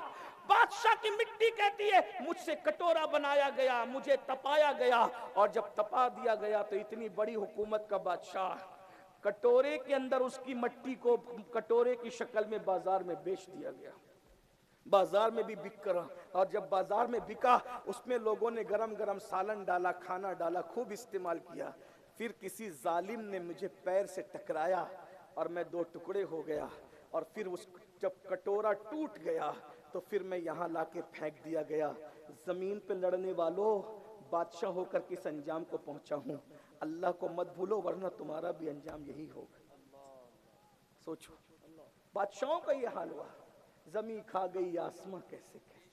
Speaker 1: بادشاہ کی مٹی کہتی ہے مجھ سے کٹورا بنایا گیا, مجھے تپایا گیا, اور جب تپا دیا گیا تو اتنی بڑی حکومت کا بادشاہ کٹورے کے اندر اس کی مٹی کو کٹورے کی شکل میں بازار میں بیچ دیا گیا. بازار میں بھی بک کر, اور جب بازار میں بکا اس میں لوگوں نے گرم گرم سالن ڈالا, کھانا ڈالا, خوب استعمال کیا. پھر کسی ظالم نے مجھے پیر سے ٹکرایا اور میں 2 ٹکڑے ہو گیا, اور پھر اس جب کٹورا ٹوٹ گیا تو پھر میں یہاں لا کے پھینک دیا گیا. زمین پہ لڑنے والوں, بادشاہ ہو کر کس انجام کو پہنچا ہوں. اللہ کو مت بھولو ورنہ تمہارا بھی انجام یہی ہوگا. سوچو, بادشاہوں کا یہ حال ہوا. زمین کھا گئی آسماں کیسے کہے,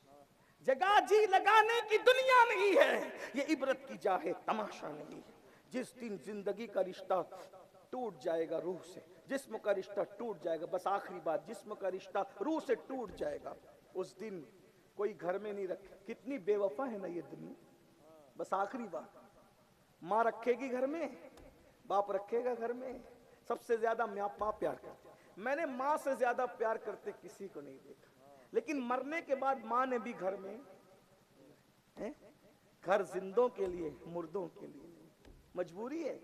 Speaker 1: جگہ جی لگانے کی دنیا نہیں ہے, یہ عبرت کی جا ہے, تماشا نہیں ہے. جس دن زندگی کا رشتہ ٹوٹ جائے گا روح سے, جسم کا رشتہ ٹوٹ جائے گا, بس آخری بات, جسم کا رشتہ روح سے ٹوٹ جائے گا, اس دن کوئی گھر میں نہیں رکھے. کتنی بے وفا ہے نا یہ دنیا. بس آخری بات, ماں رکھے گی گھر میں, باپ رکھے گا گھر میں. سب سے زیادہ ماں پیار کرتے, میں نے ماں سے زیادہ پیار کرتے کسی کو نہیں دیکھا. لیکن مرنے کے بعد ماں نے بھی گھر میں, گھر زندوں کے لیے مردوں کے لیے نہیں, مجبوری ہے.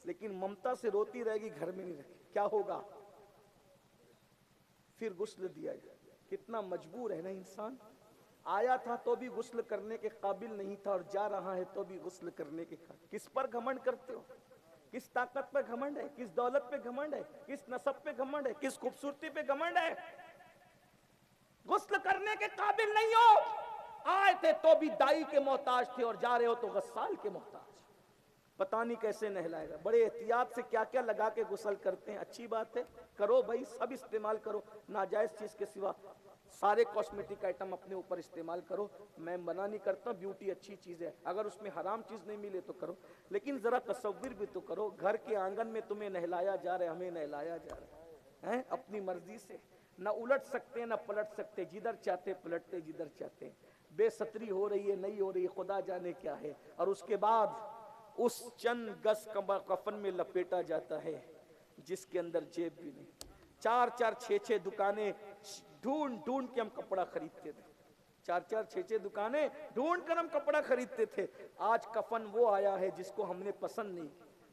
Speaker 1: لیکن ممتا سے روتی رہے گی, گھر میں نہیں رکھے. کیا ہوگا, پھر غسل دیا جائے. کتنا مجبور ہے نا انسان. آیا تھا تو بھی غسل کرنے کے قابل نہیں تھا, اور جا رہا ہے تو بھی غسل کرنے کے قابل. کس پر گھمنڈ کرتے ہو, کس طاقت پہ گھمنڈ ہے, کس دولت پہ گھمنڈ ہے, کس نسب پہ گھمنڈ ہے, کس خوبصورتی پہ گھمنڈ ہے. غسل کرنے کے قابل نہیں ہو, آئے تھے تو بھی دائی کے محتاج تھے, اور جا رہے ہو تو غسال کے محتاج. پتہ نہیں کیسے نہلائے گا. بڑے احتیاط سے کیا کیا لگا کے غسل کرتے ہیں. اچھی بات ہے, کرو بھائی, سب استعمال کرو, ناجائز چیز کے سوا سارے کاسمیٹک آئٹم اپنے اوپر استعمال کرو، میں منع نہیں کرتا، بیوٹی اچھی چیز ہے، اگر اس میں حرام چیز نہیں ملے تو کرو، لیکن ذرا تصور بھی تو کرو، گھر کے آنگن میں تمہیں نہلایا جا رہا ہے، ہمیں نہلایا جا رہا ہے اپنی مرضی سے، نہ الٹ سکتے نہ پلٹ سکتے، جدھر چاہتے پلٹتے جدھر چاہتے، بے ستری ہو رہی ہے نہیں ہو رہی خدا جانے کیا ہے، اور اس کے بعد اس چند گز کفن میں لپیٹا جاتا ہے جس کے اندر جیب بھی نہیں، 4-4 6-6 دکانیں ڈھونڈ ڈھونڈ کے ہم کپڑا خریدتے تھے، 4-4 6-6 دکانیں ڈھونڈ کر ہم کپڑا خریدتے تھے، آج کفن وہ آیا ہے جس کو ہم نے پسند نہیں،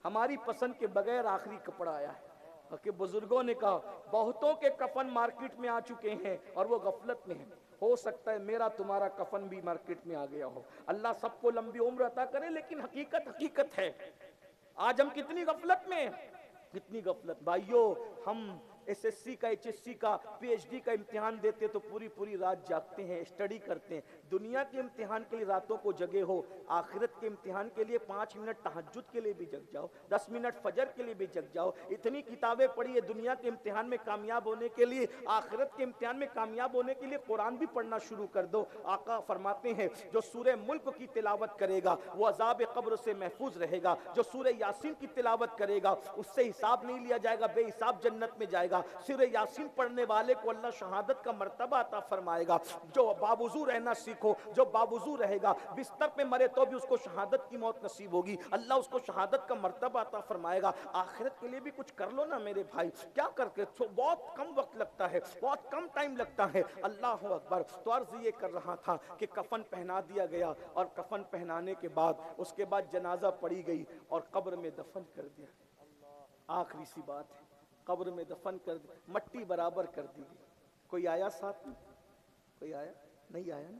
Speaker 1: ہماری پسند کے بغیر آخری کپڑا آیا ہے، کہ بزرگوں نے کہا بہتوں کے کفن مارکیٹ میں آ چکے ہیں اور وہ غفلت میں ہیں، ہو سکتا ہے میرا تمہارا کفن بھی مارکیٹ میں آ گیا ہو، اللہ سب کو لمبی عمر عطا کرے، لیکن حقیقت ہے، آج ہم کتنی غفلت میں ہیں، کتنی غفلت، بھائیو ہم ایس ایس سی کا ایچ ایس سی کا پی ایچ ڈی کا امتحان دیتے تو پوری رات جاگتے ہیں، اسٹڈی کرتے ہیں، دنیا کے امتحان کے لیے راتوں کو جگے ہو، آخرت کے امتحان کے لیے 5 منٹ تہجد کے لیے بھی جگ جاؤ، 10 منٹ فجر کے لیے بھی جگ جاؤ، اتنی کتابیں پڑھی ہے دنیا کے امتحان میں کامیاب ہونے کے لیے، آخرت کے امتحان میں کامیاب ہونے کے لیے قرآن بھی پڑھنا شروع کر دو، آقا فرماتے ہیں جو سورہ ملک کی تلاوت کرے گا وہ عذاب قبر سے محفوظ رہے گا، جو سورہ یاسین کی تلاوت کرے گا اس سے حساب نہیں لیا جائے گا، بے حساب جنت میں جائے گا، سورہ یاسین پڑھنے والے کو اللہ شہادت کا مرتبہ عطا فرمائے گا، جو باوضو رہنا سیکھو، جو باوضو رہے گا بستر پہ مرے تو بھی اس کو شہادت کی موت نصیب ہوگی، اللہ اس کو شہادت کا مرتبہ عطا فرمائے گا، آخرت کے لیے بھی کچھ کر لو نا میرے بھائی، کیا کر کے بہت کم وقت لگتا ہے، بہت کم ٹائم لگتا ہے، اللہ اکبر، تو عرض یہ کر رہا تھا کہ کفن پہنا دیا گیا اور کفن پہنانے کے بعد اس کے بعد جنازہ پڑی گئی اور قبر میں دفن کر دیا، آخری سی بات ہے، قبر میں دفن کر دی، مٹی برابر کر دی گئی، کوئی آیا ساتھ میں؟ کوئی آیا؟ نہیں آیا نا،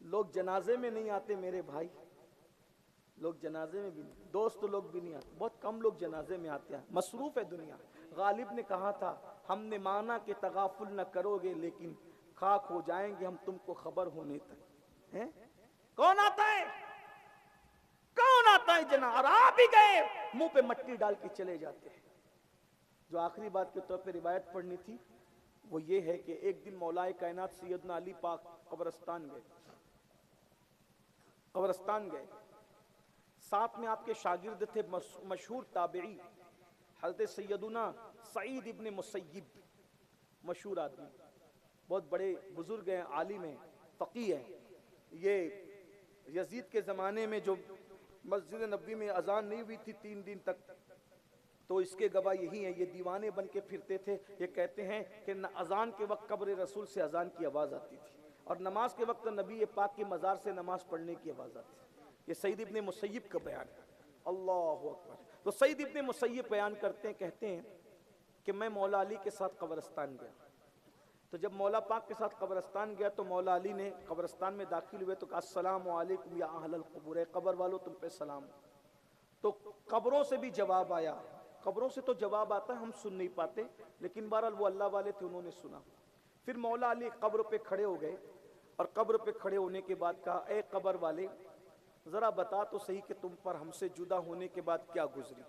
Speaker 1: لوگ جنازے میں نہیں آتے میرے بھائی، لوگ جنازے میں بھی نہیں، دوست لوگ بھی نہیں آتے، بہت کم لوگ جنازے میں آتے ہیں، مصروف ہے دنیا، غالب نے کہا تھا ہم نے مانا کہ تغافل نہ کرو گے لیکن خاک ہو جائیں گے ہم تم کو خبر ہونے تک، کون آتا ہے؟ کون آتا ہے جنازہ؟ اور آپ ہی گئے منہ پہ مٹی ڈال کے چلے جاتے ہیں۔ جو آخری بات کے طور پہ روایت پڑھنی تھی وہ یہ ہے کہ ایک دن مولائے کائنات سیدنا علی پاک قبرستان گئے، ساتھ میں آپ کے شاگرد تھے مشہور تابعی حضرت سیدنا سعید ابن مسیب، مشہور آدمی، بہت بڑے بزرگ ہیں، عالم ہیں، فقیہ ہیں، یہ یزید کے زمانے میں جو مسجد نبوی میں اذان نہیں ہوئی تھی 3 دن تک، تو اس کے گواہ یہی ہیں، یہ دیوانے بن کے پھرتے تھے، یہ کہتے ہیں کہ اذان کے وقت قبر رسول سے اذان کی آواز آتی تھی اور نماز کے وقت نبی پاک کی مزار سے نماز پڑھنے کی آواز آتی تھی، یہ سعید ابن مسیب کا بیان ہے، اللہ اکبر۔ تو سعید ابن مسیب بیان کرتے ہیں، کہتے ہیں کہ میں مولا علی کے ساتھ قبرستان گیا، تو جب مولا پاک کے ساتھ قبرستان گیا تو مولا علی نے قبرستان میں داخل ہوئے تو کہا السلام علیکم یا اہل القبور، اے قبر والو تم پہ سلام، تو قبروں سے بھی جواب آیا، قبروں سے تو جواب آتا ہے ہم سن نہیں پاتے، لیکن بہرحال وہ اللہ والے تھے انہوں نے سنا، پھر مولا علی قبر پہ کھڑے ہو گئے اور قبر پہ کھڑے ہونے کے بعد کہا اے قبر والے ذرا بتا تو صحیح کہ تم پر ہم سے جدا ہونے کے بعد کیا گزری،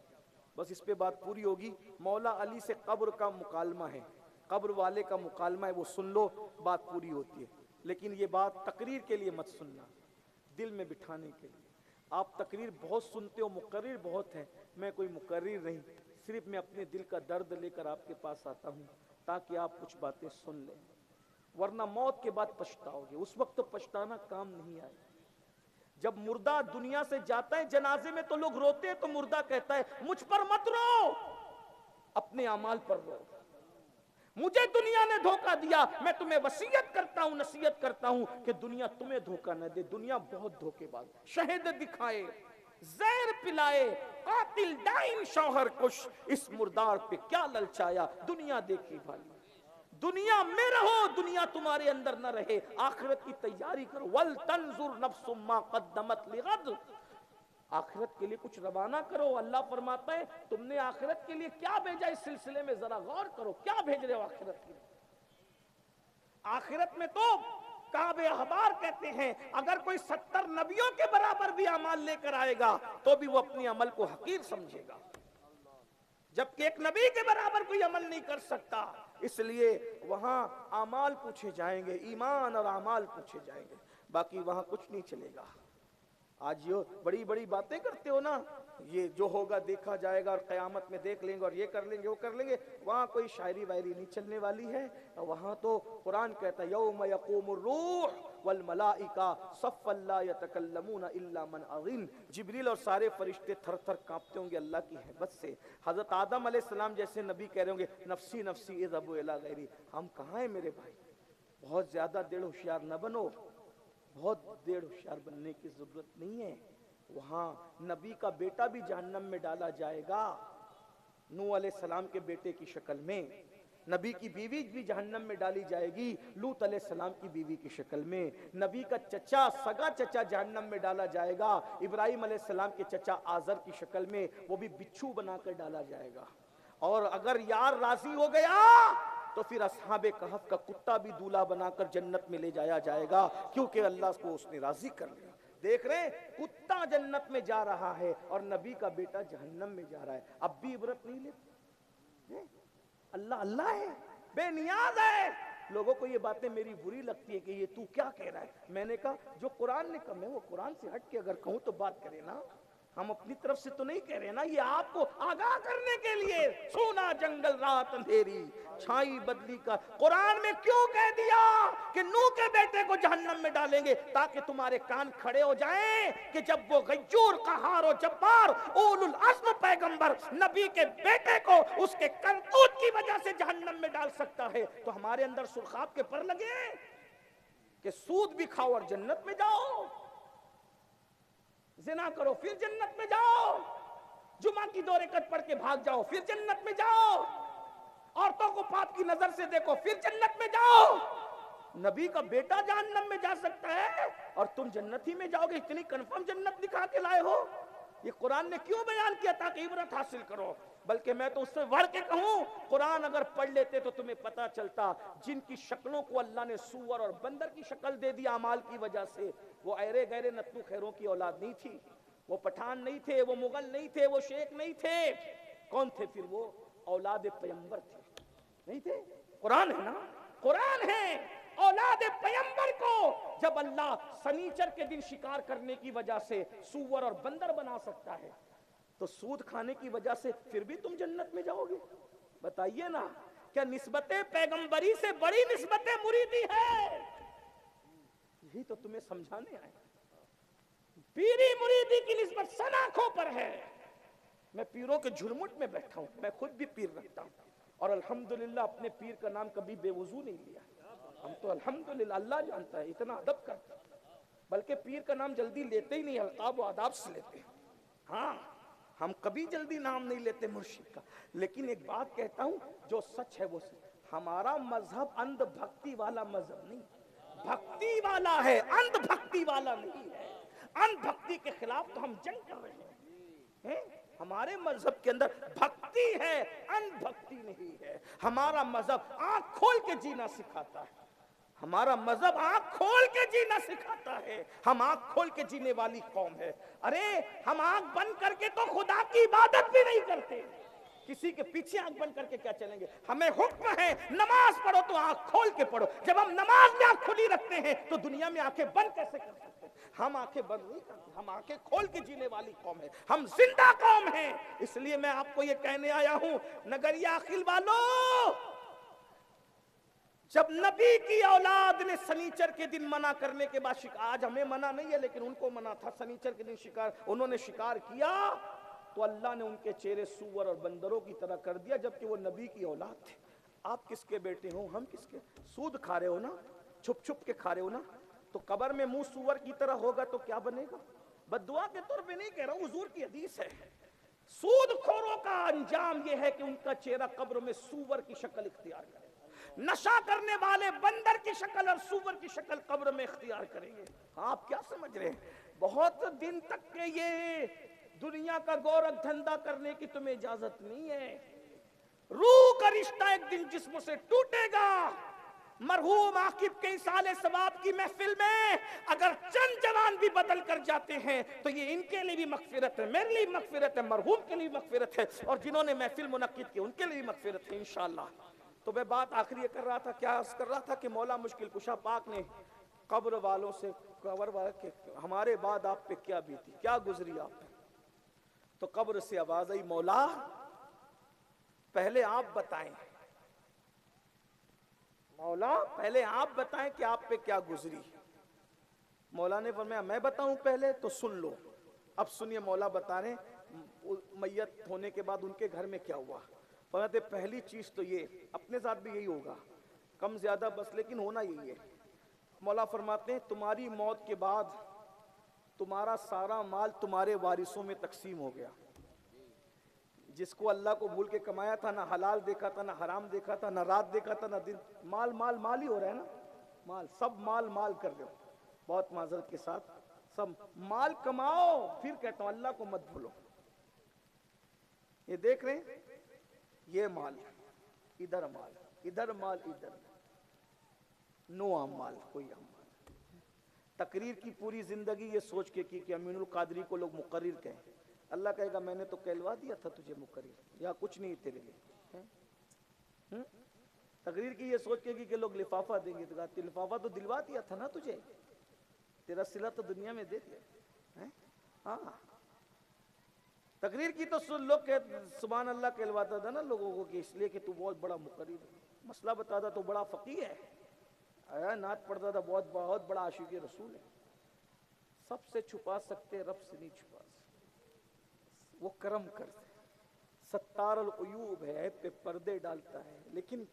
Speaker 1: بس اس پہ بات پوری ہوگی، مولا علی سے قبر کا مکالمہ ہے، قبر والے کا مکالمہ ہے، وہ سن لو بات پوری ہوتی ہے، لیکن یہ بات تقریر کے لیے مت سننا، دل میں بٹھانے کے لیے، آپ تقریر بہت سنتے ہو، مقرر بہت ہیں، میں کوئی مقرر نہیں، صرف میں اپنے دل کا درد لے کر آپ کے پاس آتا ہوں تاکہ آپ کچھ باتیں سن لیں، ورنہ موت کے بعد پچھتاؤ گے، اس وقت تو پچھتانا کام نہیں آئے، جب مردہ دنیا سے جاتا ہے جنازے میں تو لوگ روتے ہیں تو مردہ کہتا ہے مجھ پر مت رو، اپنے اعمال پر رو، مجھے دنیا نے دھوکہ دیا، میں تمہیں وصیت کرتا ہوں، نصیحت کرتا ہوں کہ دنیا تمہیں دھوکہ نہ دے، دنیا بہت دھوکے باز، شہد دکھائے، زہر پلائے، قاتل ڈائن شوہر کش، اس مردار پہ کیا للچایا، دنیا دیکھی بھالی، دنیا میں رہو، دنیا تمہارے اندر نہ رہے، آخرت کی تیاری کرو، وَلْتَنْظُرْ نَفْسٌ مَا قَدَّمَتْ لِغَدْ، آخرت کے لیے کچھ روانہ کرو، اللہ فرماتا ہے تم نے آخرت کے لیے کیا بھیجا، اس سلسلے میں ذرا غور کرو، کیا بھیج رہے ہو آخرت کے لیے؟ آخرت میں تو کعب احبار کہتے ہیں اگر کوئی 70 نبیوں کے برابر بھی اعمال لے کر آئے گا تو بھی وہ اپنے عمل کو حقیر سمجھے گا، جبکہ ایک نبی کے برابر کوئی عمل نہیں کر سکتا، اس لیے وہاں اعمال پوچھے جائیں گے، ایمان اور اعمال پوچھے جائیں گے، باقی وہاں کچھ نہیں چلے گا۔ آج یہ بڑی بڑی باتیں کرتے ہو نا، یہ جو ہوگا دیکھا جائے گا اور قیامت میں دیکھ لیں گے اور یہ کر لیں گے وہ کر لیں گے، وہاں کوئی شاعری وائری نہیں چلنے والی ہے۔ وہاں تو قرآن کہتا ہے یوم یقوم الروح والملائکہ صفا لا یتکلمون الا من اذن، جبریل اور سارے فرشتے تھر تھر کانپتے ہوں گے اللہ کی ہیبت سے۔ حضرت آدم علیہ السلام جیسے نبی کہہ رہے ہوں گے نفسی نفسی اذهبوا الی غیری، ہم کہاں ہیں میرے بھائی؟ بہت زیادہ دیر ہوشیار نہ بنو، بہت دیر ہوشیار بننے کی ضرورت نہیں ہے۔ وہاں نبی کا بیٹا بھی جہنم میں ڈالا جائے گا، نوح علیہ السلام کے بیٹے کی شکل میں۔ نبی کی بیوی بھی جہنم میں ڈالی جائے گی لوط علیہ السلام کی بیوی کی شکل میں۔ نبی کا چچا، سگا چچا جہنم میں ڈالا جائے گا ابراہیم علیہ السلام کے چچا آزر کی شکل میں، وہ بھی بچھو بنا کر ڈالا جائے گا۔ اور اگر یار راضی ہو گیا تو پھر اصحاب کہف کا کتا بھی دولہا بنا کر جنت میں لے جایا جائے گا، کیونکہ اللہ کو اس نے راضی کر لیا۔ دیکھ رہے ہیں کتا جنت میں جا رہا ہے اور نبی کا بیٹا جہنم میں جا رہا ہے، اب بھی عبرت نہیں لیتے؟ اللہ اللہ ہے، بے نیاز ہے۔ لوگوں کو یہ باتیں میری بری لگتی ہے کہ یہ تو کیا کہہ رہا ہے؟ میں نے کہا جو قرآن نے کہا، میں وہ قرآن سے ہٹ کے اگر کہوں تو بات کرے نا، ہم اپنی طرف سے تو نہیں کہہ رہے نا، یہ آپ کو آگاہ کرنے کے لیے۔ سونا جنگل رات اندھیری چھائی بدلی کا، قرآن میں کیوں کہہ دیا کہ نوح کے بیٹے کو جہنم میں ڈالیں گے؟ تاکہ تمہارے کان کھڑے ہو جائیں کہ جب وہ غیور قہار و جبار اولو العزم پیغمبر نبی کے بیٹے کو اس کے کرتوت کی وجہ سے جہنم میں ڈال سکتا ہے، تو ہمارے اندر سرخاب کے پر لگے کہ سود بھی کھاؤ اور جنت میں جاؤ، زنا کرو پھر جنت میں جاؤ، جمعہ کی 2 رکعت پڑھ کے بھاگ جاؤ پھر جنت میں جاؤ، عورتوں کو پاپ کی نظر سے دیکھو پھر جنت میں جاؤ۔ نبی کا بیٹا جہنم میں جا سکتا ہے اور تم جنت ہی میں جاؤ گے؟ اتنی کنفرم جنت دکھا کے لائے ہو؟ یہ قرآن نے کیوں بیان کیا؟ تاکہ عبرت حاصل کرو۔ بلکہ میں تو اس سے بڑھ کے کہوں، قرآن اگر پڑھ لیتے تو تمہیں پتا چلتا جن کی شکلوں کو اللہ نے سور اور بندر کی شکل دے دی اعمال کی وجہ سے، وہ ایرے گہرے نتو خیروں کی اولاد نہیں تھی، وہ پٹھان نہیں تھے، وہ مغل نہیں تھے، وہ شیخ نہیں تھے، کون تھے پھر؟ وہ اولاد پیغمبر تھے، نہیں تھے؟ قرآن ہے نا، قرآن ہے۔ اولاد پیغمبر کو جب اللہ سنیچر کے دن شکار کرنے کی وجہ سے سور اور بندر بنا سکتا ہے، تو سود کھانے کی وجہ سے پھر بھی تم جنت میں جاؤ گے؟ بتائیے نا، کیا نسبت پیغمبری سے بڑی نسبت مریدی ہے؟ یہی تو تمہیں سمجھانے آئے۔ پیری مریدی کی نسبت سناکھوں پر ہے۔ میں پیروں کے جھرمٹ میں بیٹھا ہوں، میں خود بھی پیر رکھتا ہوں، اور الحمدللہ اپنے پیر کا نام کبھی بے وضو نہیں لیا۔ ہم تو الحمدللہ، اللہ جانتا ہے، اتنا ادب کرتا ہے، بلکہ پیر کا نام جلدی لیتے ہی نہیں، القاب و آداب سے لیتے ہیں۔ ہاں، ہم کبھی جلدی نام نہیں لیتے مرشد کا۔ لیکن ایک بات کہتا ہوں، جو سچ ہے وہ سچ، ہمارا مذہب اندھ بھکتی والا مذہب نہیں، بھکتی والا ہے، اندھ بھکتی والا نہیں ہے۔ اندھ بھکتی کے خلاف تو ہم جنگ کر رہے ہیں۔ ہمارے مذہب کے اندر بھکتی ہے، اندھ بھکتی نہیں ہے۔ ہمارا مذہب آنکھ کھول کے جینا سکھاتا ہے، ہمارا مذہب آنکھ کھول کے جینا سکھاتا ہے۔ ہم آنکھ کھول کے جینے والی قوم ہے۔ ارے ہم آنکھ بند کر کے تو خدا کی عبادت بھی نہیں کرتے، کسی کے پیچھے آنکھ بند کر کے کیا چلیں گے؟ ہمیں حکم ہے نماز پڑھو تو آنکھ کھول کے پڑھو۔ جب ہم نماز میں آنکھ کھلی رکھتے ہیں تو دنیا میں آنکھیں بند کیسے کر سکتے ہیں؟ ہم آنکھیں بند نہیں کرتے، ہم آنکھیں کھول کے جینے والی قوم ہے، ہم زندہ قوم ہیں۔ اس لیے میں آپ کو یہ کہنے آیا ہوں، نگریہ عقیل والو، جب نبی کی اولاد نے سنیچر کے دن منع کرنے کے بعد آج ہمیں منع نہیں ہے لیکن ان کو منع تھا، سنیچر کے دن شکار انہوں نے شکار کیا تو اللہ نے ان کے چہرے سور اور بندروں کی طرح کر دیا، جبکہ وہ نبی کی اولاد تھے۔ آپ کس کے بیٹے ہو؟ ہم کس کے؟ سود کھا رہے ہو نا، چھپ چھپ کے کھا رہے ہو نا، تو قبر میں منہ سور کی طرح ہوگا تو کیا بنے گا؟ بد دعا کے طور پہ نہیں کہہ رہا ہوں، حضور کی حدیث ہے۔ سود خوروں کا انجام یہ ہے کہ ان کا چہرہ قبر میں سور کی شکل اختیار کرے، نشہ کرنے والے بندر کی شکل اور سور کی شکل قبر میں اختیار کریں گے۔ آپ کیا سمجھ رہے ہیں؟ بہت دن تک کے یہ دنیا کا گورکھ دھندا کرنے کی تمہیں اجازت نہیں ہے۔ روح کا رشتہ ایک دن جسم سے ٹوٹے گا۔ مرحوم عاقب کے اصال ثواب کی محفل میں اگر چند جوان بھی بدل کر جاتے ہیں تو یہ ان کے لیے بھی مغفرت ہے، میرے لیے مغفرت ہے، مرحوم کے لیے مغفرت ہے، اور جنہوں نے محفل منعقد کی ان کے لیے بھی مغفرت ہے انشاءاللہ۔ تو میں بات آخری یہ کر رہا تھا، کیا عرض کر رہا تھا کہ مولا مشکل کشا پاک نے قبر والوں سے ہمارے بعد آپ پہ کیا بیتی، کیا گزری آپ پہ. تو قبر سے آواز آئی، مولا پہلے آپ بتائیں، مولا پہلے آپ بتائیں کہ آپ پہ کیا گزری. مولا نے فرمایا میں بتاؤں پہلے؟ تو سن لو. اب سنیے مولا بتا رہے میت ہونے کے بعد ان کے گھر میں کیا ہوا. فرماتے پہلی چیز تو یہ، اپنے ساتھ بھی یہی ہوگا کم زیادہ بس، لیکن ہونا یہی ہے. مولا فرماتے ہیں تمہاری موت کے بعد تمہارا سارا مال تمہارے وارثوں میں تقسیم ہو گیا. جس کو اللہ کو بھول کے کمایا تھا، نہ حلال دیکھا تھا، نہ حرام دیکھا تھا، نہ رات دیکھا تھا، نہ دن، مال مال مال ہی ہو رہا ہے نا. مال سب مال مال کر دو. بہت معذرت کے ساتھ، سب مال کماؤ، پھر کہتا ہوں اللہ کو مت بھولو. یہ دیکھ رہے ہیں، یہ مال ادھر، مال ادھر، مال ادھر، نو عام مال، کوئی عام مال. تقریر کی پوری زندگی یہ سوچ کے کی کہ امین القادری کو لوگ مقرر کہیں. اللہ کہے گا میں نے تو کہلوا دیا تھا تجھے مقرر، یا کچھ نہیں تیرے لیے. تقریر کی یہ سوچ کے کی کہ لوگ لفافہ دیں گے، تو لفافہ تو دلوا دیا تھا نا تجھے، تیرا صلہ تو دنیا میں دے دیا. ہاں تقریر کی تو سن لوگ کہ سبحان اللہ کہلواتا تھا نا لوگوں کو کہ اس لیے کہ تو بہت بڑا مقرر ہے. مسئلہ بتاتا تو بڑا فقیہ ہے، نعت پڑھتا تھا بہت بڑا عاشق رسول ہے. سب سے چھپا سکتے، رب سے نہیں چھپا سکتے. وہ کرم کرتے، ستار العیوب ہے، عیب پہ پردے ڈالتا ہے، لیکن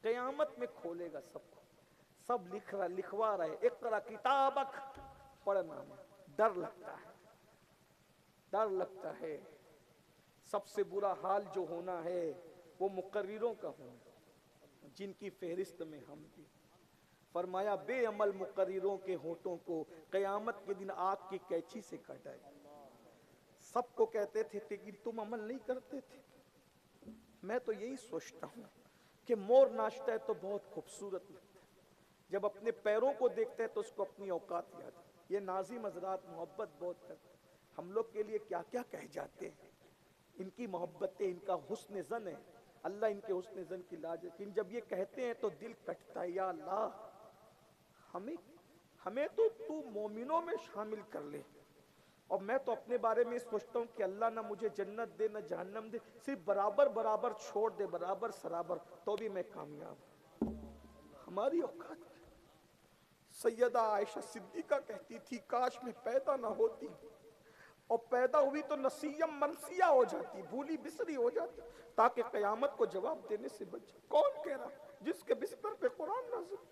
Speaker 1: قیامت میں کھولے گا سب کو. سب لکھوا رہے، اقرا کتابک، پڑھنا میں ڈر لگتا ہے، ڈر لگتا ہے. سب سے برا حال جو ہونا ہے وہ مقرروں کا ہونا، جن کی فہرست میں ہم بھی. فرمایا بے عمل مقرروں کے ہونٹوں کو قیامت کے دن آگ کی کینچی سے کاٹا ہے. سب کو کہتے تھے لیکن تم عمل نہیں کرتے تھے. میں تو یہی سوچتا ہوں کہ مور ناچتا ہے تو بہت خوبصورت لگتا ہے، جب اپنے پیروں کو دیکھتے ہیں تو اس کو اپنی اوقات یاد ہے. یہ ناظم حضرات محبت بہت کرتے ہیں، ہم لوگ کے لیے کیا کیا کہہ جاتے ہیں. ان کی محبتیں، ان کا حسن زن ہے، اللہ ان کے حسن زن کی لاج. لیکن جب یہ کہتے ہیں تو دل کٹتا ہے، یا اللہ ہمیں تو مومنوں میں شامل کر لے. اور میں تو اپنے بارے میں سوچتا ہوں کہ اللہ نہ مجھے جنت دے نہ جہنم دے، صرف برابر برابر چھوڑ دے، برابر سرابر، تو بھی میں کامیاب. ہماری اوقات. سیدہ عائشہ صدیقہ کہتی تھی کاش میں پیدا نہ ہوتی، اور پیدا ہوئی تو نسیم منسیہ ہو جاتی، بھولی بسری ہو جاتی، تاکہ قیامت کو جواب دینے سے بچ. کون کہہ رہا؟ جس کے بستر پہ قرآن نازل.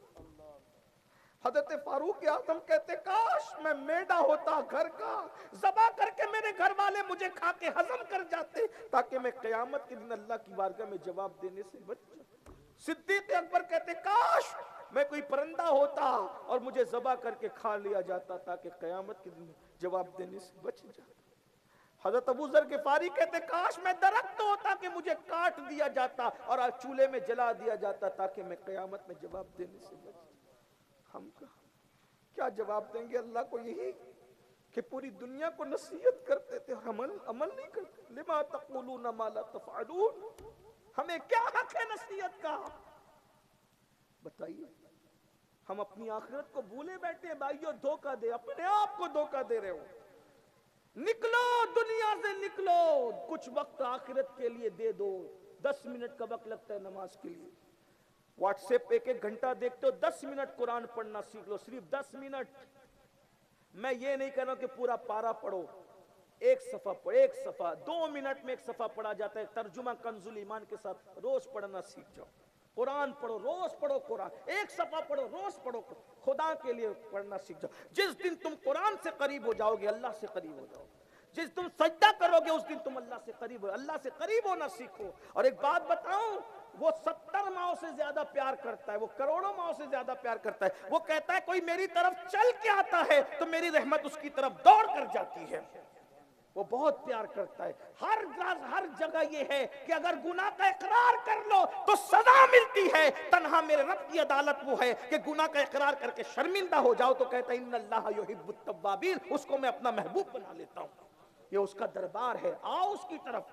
Speaker 1: حضرت فاروق اعظم کہتے کاش میں میڈا ہوتا گھر کا، ذبح کر کے میرے گھر والے مجھے کھا کے ہضم کر جاتے، تاکہ میں قیامت کے دن اللہ کی بارگاہ میں جواب دینے سے بچ جاؤں. صدیق اکبر کہتے کاش میں کوئی پرندہ ہوتا اور مجھے ذبح کر کے کھا لیا جاتا، تاکہ قیامت کے دن جواب دینے سے بچ جاتا. حضرت ابو ذر غفاری کہتے کاش میں درخت ہوتا کہ مجھے کاٹ دیا جاتا اور چولہے میں جلا دیا جاتا، تاکہ میں قیامت میں جواب دینے سے بچ. ہم کیا جواب دیں گے اللہ کو؟ یہی کہ پوری دنیا کو نصیحت کرتے تھے، عمل نہیں کرتے. لما تقولون ما لا تفعلون. ہمیں کیا حق ہے نصیحت کا؟ بتائیے. ہم اپنی آخرت کو بھولے بیٹھے ہیں. بھائیو دھوکہ دے، اپنے آپ کو دھوکہ دے رہے ہو. نکلو دنیا سے، نکلو. کچھ وقت آخرت کے لیے دے دو. 10 منٹ کا وقت لگتا ہے نماز کے لیے. واٹس ایپ ایک گھنٹہ دیکھتے ہو، 10 منٹ قرآن پڑھنا سیکھ لو، صرف 10 منٹ. میں یہ نہیں کہہ رہا ہوں کہ پورا پارا پڑھو، ایک صفحہ پڑھو، ایک صفحہ 2 منٹ میں ایک صفحہ پڑھا جاتا ہے. ترجمہ کنز الایمان کے ساتھ روز پڑھنا سیکھ جاؤ. قرآن پڑھو، روز پڑھو قرآن، ایک صفحہ پڑھو، روز پڑھو. خدا کے لیے پڑھنا سیکھ جاؤ. جس دن تم قرآن سے قریب ہو جاؤ گے اللہ سے قریب ہو جاؤ. جس تم سجدہ کرو گے اس دن تم اللہ سے قریب ہو. اللہ سے قریب ہونا سیکھو. اور ایک بات بتاؤں، وہ 70 ماؤں سے زیادہ پیار کرتا ہے، وہ کروڑوں ماؤں سے زیادہ پیار کرتا ہے. وہ کہتا ہے کوئی میری طرف چل کے آتا ہے تو میری رحمت اس کی طرف دوڑ کر جاتی ہے. وہ بہت پیار کرتا ہے. ہر جگہ یہ ہے کہ اگر گناہ کا اقرار کر لو تو سزا ملتی ہے. تنہا میرے رب کی عدالت وہ ہے کہ گناہ کا اقرار کر کے شرمندہ ہو جاؤ تو کہتا ہے ان اللہ یحب التوابین، اس کو میں اپنا محبوب بنا لیتا ہوں. یہ اس کا دربار ہے. آؤ اس کی طرف.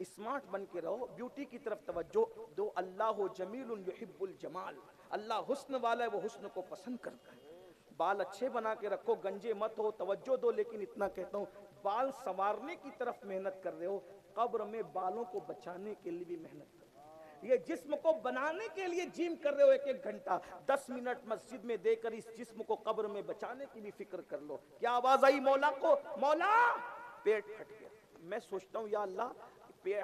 Speaker 1: اسمارٹ بن کے رہو, بیوٹی کی طرف توجہ دو. اللہ جمیل یحب الجمال, اللہ حسن والا ہے, وہ حسن کو پسند کرتا ہے. بال اچھے بنا کے رکھو, گنجے مت ہو, توجہ دو. لیکن اتنا کہتا ہوں, بال سنوارنے کی طرف محنت کر رہے ہو, قبر میں بالوں کو بچانے کے لیے بھی محنت کرو. یہ جسم کو بنانے کے لیے جیم کر رہے ہو 1 گھنٹہ, 10 منٹ مسجد میں دے کر اس جسم کو قبر میں بچانے کی بھی فکر کر لو. کیا آواز آئی مولا کو؟ مولا پیٹ پھٹ گیا. میں سوچتا ہوں یا اللہ,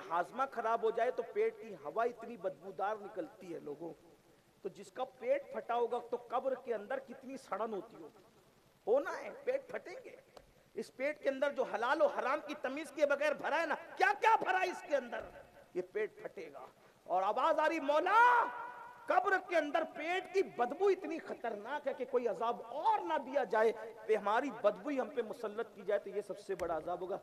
Speaker 1: ہاضمہ خراب ہو جائے تو پیٹ کی ہوا اتنی بدبودار نکلتی ہے لوگوں, تو جس کا پیٹ پھٹا ہوگا تو قبر کے اندر کتنی سڑن ہوتی ہوگی. ہونا ہے, پیٹ پھٹیں گے. اس پیٹ کے اندر جو حلال و حرام کی تمیز کے بغیر بھرا ہے نا, کیا کیا بھرا ہے اس کے اندر, یہ پیٹ پھٹے گا. اور آواز آ رہی مولا, قبر کے اندر پیٹ کی بدبو اتنی خطرناک ہے کہ کوئی عذاب اور نہ دیا جائے, پہ ہماری بدبو ہم پہ مسلط کی جائے تو یہ سب سے بڑا عذاب ہوگا.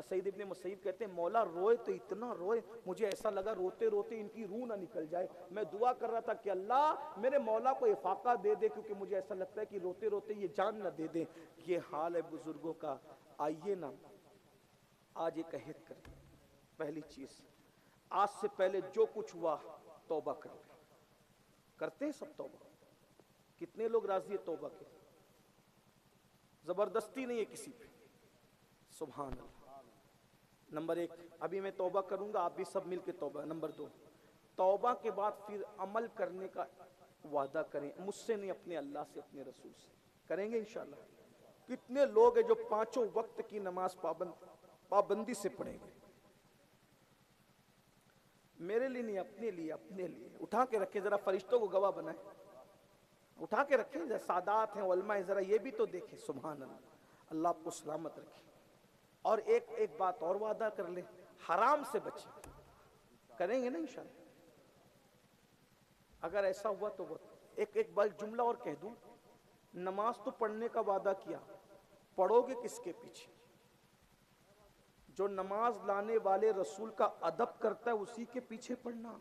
Speaker 1: سعید ابن مسیب کہتے ہیں مولا روئے تو اتنا روئے, مجھے ایسا لگا روتے روتے ان کی روح نہ نکل جائے. میں دعا کر رہا تھا کہ اللہ میرے مولا کو افاقہ دے دے, کیونکہ مجھے ایسا لگتا ہے کہ روتے روتے یہ جان نہ دے دیں. یہ حال ہے بزرگوں کا. آئیے نا آج ایک عہد کریں. پہلی چیز, آج سے پہلے جو کچھ ہوا توبہ کر لیں. کرتے ہیں سب توبہ؟ کتنے لوگ راضی ہے توبہ کے؟ زبردستی نہیں ہے کسی پہ. سبحان اللہ. نمبر 1, ابھی میں توبہ کروں گا, آپ بھی سب مل کے توبہ. نمبر 2, توبہ کے بعد پھر عمل کرنے کا وعدہ کریں, مجھ سے نہیں, اپنے اللہ سے, اپنے رسول سے. کریں گے انشاءاللہ؟ کتنے لوگ ہیں جو 5 وقت کی نماز پابندی سے پڑھیں گے؟ میرے لیے نہیں, اپنے لیے. اپنے لیے اٹھا کے رکھیں, ذرا فرشتوں کو گواہ بنائیں, اٹھا کے رکھیں. سادات ہیں, علماء ہیں, ذرا یہ بھی تو دیکھیں. سبحان اللہ, اللہ آپ کو سلامت رکھے. اور ایک بات اور وعدہ کر لیں, حرام سے بچیں. کریں گے نا انشاءاللہ؟ اگر ایسا ہوا تو ایک بار جملہ اور کہہ دوں, نماز تو پڑھنے کا وعدہ کیا, پڑھو گے کس کے پیچھے؟ جو نماز لانے والے رسول کا ادب کرتا ہے اسی کے پیچھے پڑھنا.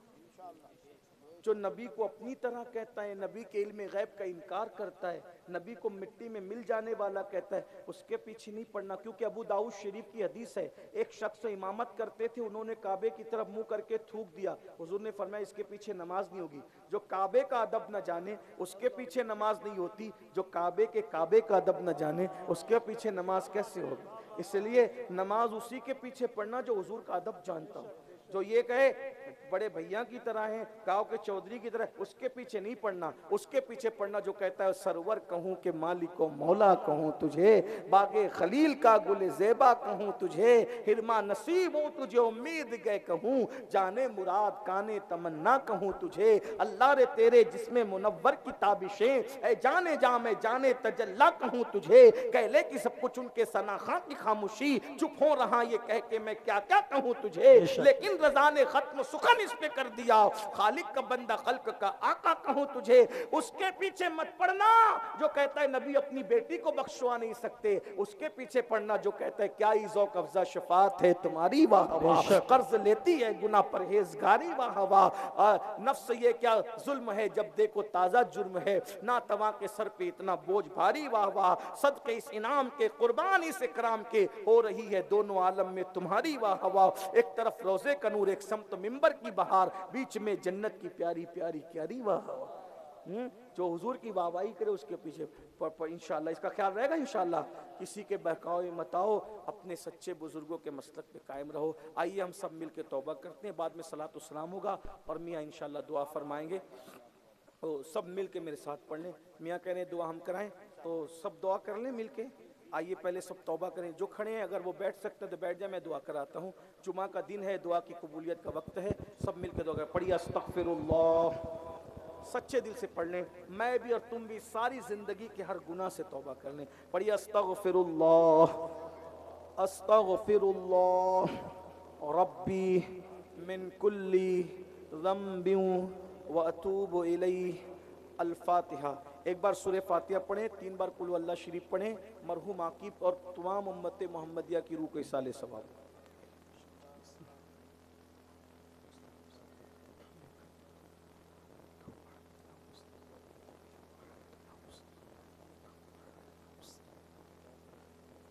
Speaker 1: جو نبی کو اپنی طرح کہتا ہے, نبی کے علم غیب کا انکار کرتا ہے, نبی کو مٹی میں مل جانے والا کہتا ہے, اس کے پیچھے نہیں پڑھنا. کیونکہ ابو داؤد شریف کی حدیث ہے, ایک شخص امامت کرتے تھے, انہوں نے کعبے کی طرف منہ کر کے تھوک دیا. حضور نے فرمایا اس کے پیچھے نماز نہیں ہوگی. جو کعبے کا ادب نہ جانے اس کے پیچھے نماز نہیں ہوتی, جو کعبے کا ادب نہ جانے اس کے پیچھے نماز کیسے ہوگی؟ اس لیے نماز اسی کے پیچھے پڑھنا جو حضور کا ادب جانتا ہو. جو یہ کہے بڑے بھیا کی طرح ہیں, گاؤں کے چودھری کی طرح, اس کے پیچھے نہیں پڑھنا. اس کے پیچھے پڑھنا جو کہتا ہے سرور کہوں کہ مالک و مولا کہوں تجھے, باغ خلیل کا گل زیبا کہوں تجھے, حرما نصیب ہوں تجھے امید گئے کہوں, جانے مراد کانے تمنا کہوں تجھے. اللہ رے تیرے جسم منور کی تابشیں, اے جانے جا میں جانے تجلا کہوں تجھے. کہہ لے کہ سب کچھ ان کے ثناخواں کی خاموشی, چپ ہو رہا یہ کہہ کے میں کیا کیا کہوں تجھے. لیکن رضا نے ختم سخن اس پہ کر دیا, خالق کا بندہ خلق کا آقا کہوں تجھے. اس کے پیچھے مت پڑھنا جو کہتا ہے نبی اپنی بیٹی کو بخشوا نہیں سکتے, اس کے پیچھے پڑھنا جو کہتا ہے کیا ہی ذوق افزا شفاعت ہے تمہاری واہ واہ, قرض لیتی ہے گناہ پرہیزگاری واہ واہ, نفس یہ کیا ظلم ہے جب دیکھو تازہ جرم ہے, ناتواں کے سر پہ اتنا بوجھ بھاری واہ واہ, صدقے اس انعام کے قربان اس اکرام کے, ہو رہی ہے دونوں عالم میں تمہاری واہ واہ. ایک طرف روزے کا نور, ایک سمت ممبر کی بہار, بیچ میں جنت کی پیاری پیاری پیاری واہ واہ. جو حضور کی واہواہی کرے اس کے پیچھے انشاءاللہ. اس کا خیال رہے گا انشاءاللہ. کسی کے بہکاؤ مت آؤ, اپنے سچے بزرگوں کے مسلک پہ قائم رہو. آئیے ہم سب مل کے توبہ کرتے ہیں, بعد میں صلاۃ و سلام ہوگا اور میاں انشاءاللہ دعا فرمائیں گے. تو سب مل کے میرے ساتھ پڑھ لیں. میاں کہہ رہے ہیں دعا ہم کرائیں, تو سب دعا کر لیں مل کے. آئیے پہلے سب توبہ کریں. جو کھڑے ہیں اگر وہ بیٹھ سکتے ہیں تو بیٹھ جائیں, میں دعا کراتا ہوں. جمعہ کا دن ہے, دعا کی قبولیت کا وقت ہے. سب مل کے دعا کریں. پڑھیے استغفر اللہ, سچے دل سے پڑھ لیں. میں بھی اور تم بھی ساری زندگی کے ہر گناہ سے توبہ کر لیں. پڑھیے استغفر اللہ, استغفر اللہ ربی من کل ذنب واتوب الیہ. الفاتحہ. ایک بار سورہ فاتحہ پڑھیں, 3 بار قل اللہ شریف پڑھیں. مرحوم عاقب اور تمام امت محمدیہ کی روح کو ایصال ثواب.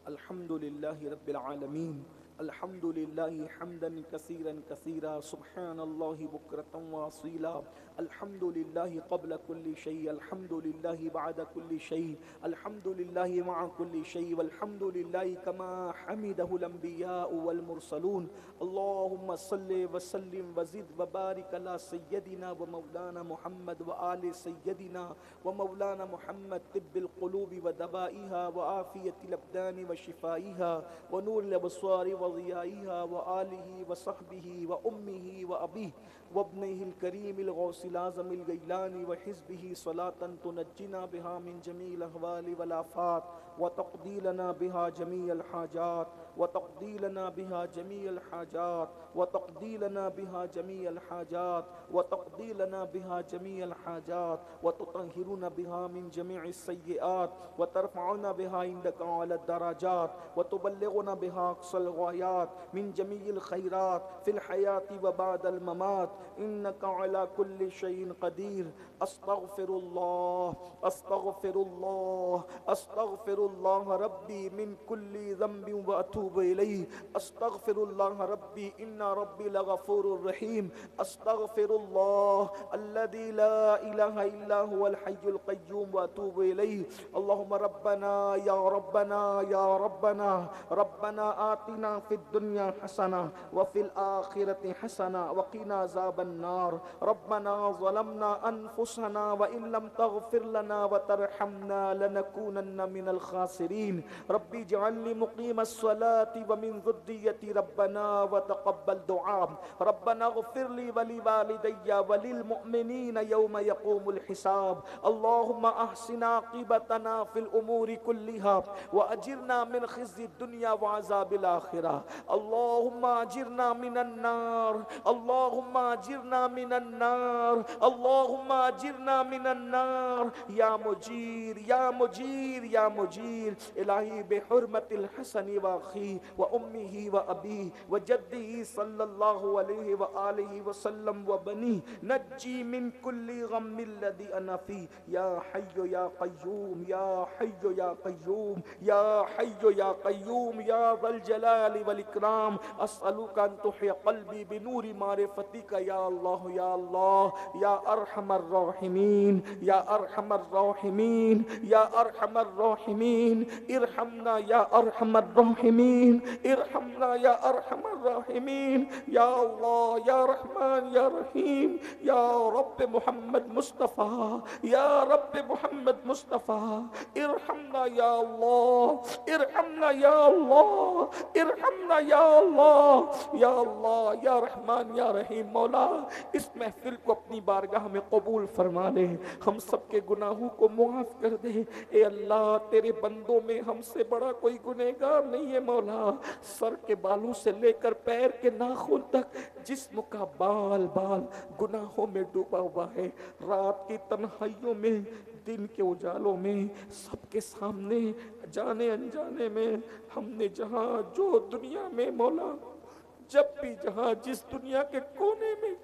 Speaker 1: الحمد للہ رب العالمین الحمد لله حمدا كثيرا كثيرا سبحان الله بكرة وأصيلا الحمد لله قبل كل شيء الحمد لله بعد كل شيء الحمد لله مع كل شيء والحمد لله كما حمده الأنبياء والمرسلون اللهم صل وسلم وزد وبارك على سيدنا ومولانا محمد وآل سيدنا ومولانا محمد طب القلوب ودوائها وعافية الأبدان وشفائها ونور الأبصار وضيائها وآله وصحبه وأمه وأبيه وابنه الكريم الغوث الأعظم الجيلاني وحزبه صلاة تنجينا بها من جميع الأهوال والآفات وتقضي لنا بها جميع الحاجات وتقضي لنا بها جميع الحاجات وتقضي لنا بها جميع الحاجات وتقضي لنا بها جميع الحاجات وتطهرنا بها من جميع السيئات وترفعنا بها عندك على الدرجات وتبلغنا بها أقصى الغايات من جميع الخيرات في الحياة وبعد الممات إنك على كل شيء قدير أستغفر الله أستغفر الله أستغفر الله ربي من كل ذنب وأتوب إليه أستغفر الله ربي إن ربي لغفور رحيم أستغفر الله الذي لا إله إلا هو الحي القيوم وأتوب إليه اللهم ربنا يا ربنا يا ربنا ربنا آتنا في الدنيا حسنة وفي الآخرة حسنة وقنا عذاب النار ربنا ظلمنا أنفسنا وإن لم تغفر لنا وترحمنا لنكونن من الخاسرين ربي اجعلني مقيم الصلاة ومن ذريتي ربنا وتقبل دعاء ربنا اغفر لي ولوالدي وللمؤمنين يوم يقوم الحساب اللهم أحسن عاقبتنا في الأمور كلها وأجرنا من خزي الدنيا وعذاب الآخرة اللهم أجرنا من النار اللهم أجرنا من النار اللهم أجرنا من النار يا مجير يا مجير يا مجير إلهي بحرمة الحسن وأخيه وأمه وأبيه وجده صلى الله عليه وآله وسلم وبنيه نجي من كل غم الذي أنا فيه يا حي يا قيوم يا حي يا قيوم يا حي يا قيوم يا ذا الجلال والإكرام أسألك أن تحيي قلبي بنور معرفتك يا الله يا الله يا أرحم الراحمين يا أرحم الراحمين يا أرحم الراحمين ارحمنا يا أرحم الراحمين ارحمنا يا أرحم الراحمين يا الله يا رحمن يا رحيم يا رب محمد مصطفى يا رب محمد مصطفى ارحمنا يا الله ارحمنا يا الله ارحمنا يا الله يا الله يا رحمن يا رحیم مولا اس محفل کو اپنی بارگاہ میں قبول فرما لے ہم سب کے گناہوں کو معاف کر دے اے اللہ تیرے بندوں میں ہم سے بڑا کوئی گنہگار نہیں ہے مولا سر کے بالوں سے لے کر پیر کے ناخن تک جسم کا بال بال گناہوں میں ڈوبا ہوا ہے رات کی تنہائیوں میں دن کے اجالوں میں سب کے سامنے جانے انجانے میں ہم نے جہاں جو دنیا میں مولا جب بھی جہاں جس دنیا کے کونے میں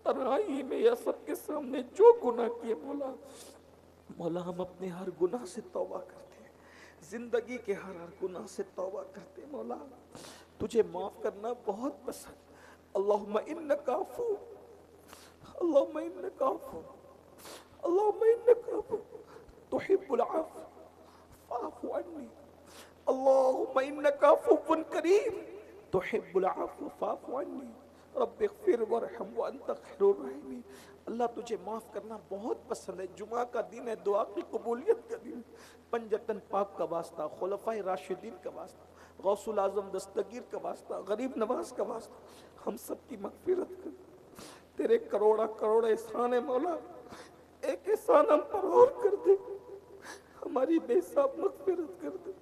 Speaker 1: تنہائی میں یا سب کے سامنے جو گناہ کیے مولا مولا ہم اپنے ہر گناہ سے توبہ کرتے ہیں زندگی کے ہر گناہ سے توبہ کرتے ہیں مولا تجھے معاف کرنا بہت پسند اللہم انکا عفو اللہم انکا عفو اللہم انکا عفو تحب العفو فاعف عنی اللہم انکا عفو کریم تحب العفو فاعف عنی رب اغفر ورحم وانت خیر الراحمین اللہ تجھے معاف کرنا بہت پسند ہے جمعہ کا دن ہے دعا کی قبولیت کا دن پنجتن پاک کا واسطہ خلفائے راشدین کا واسطہ غوث العظم دستگیر کا واسطہ غریب نواز کا واسطہ ہم سب کی مغفرت کر تیرے کروڑا کروڑ احسان ہے مولا ایک احسان ہم پر اور کر دے ہماری بے حساب مغفرت کر دے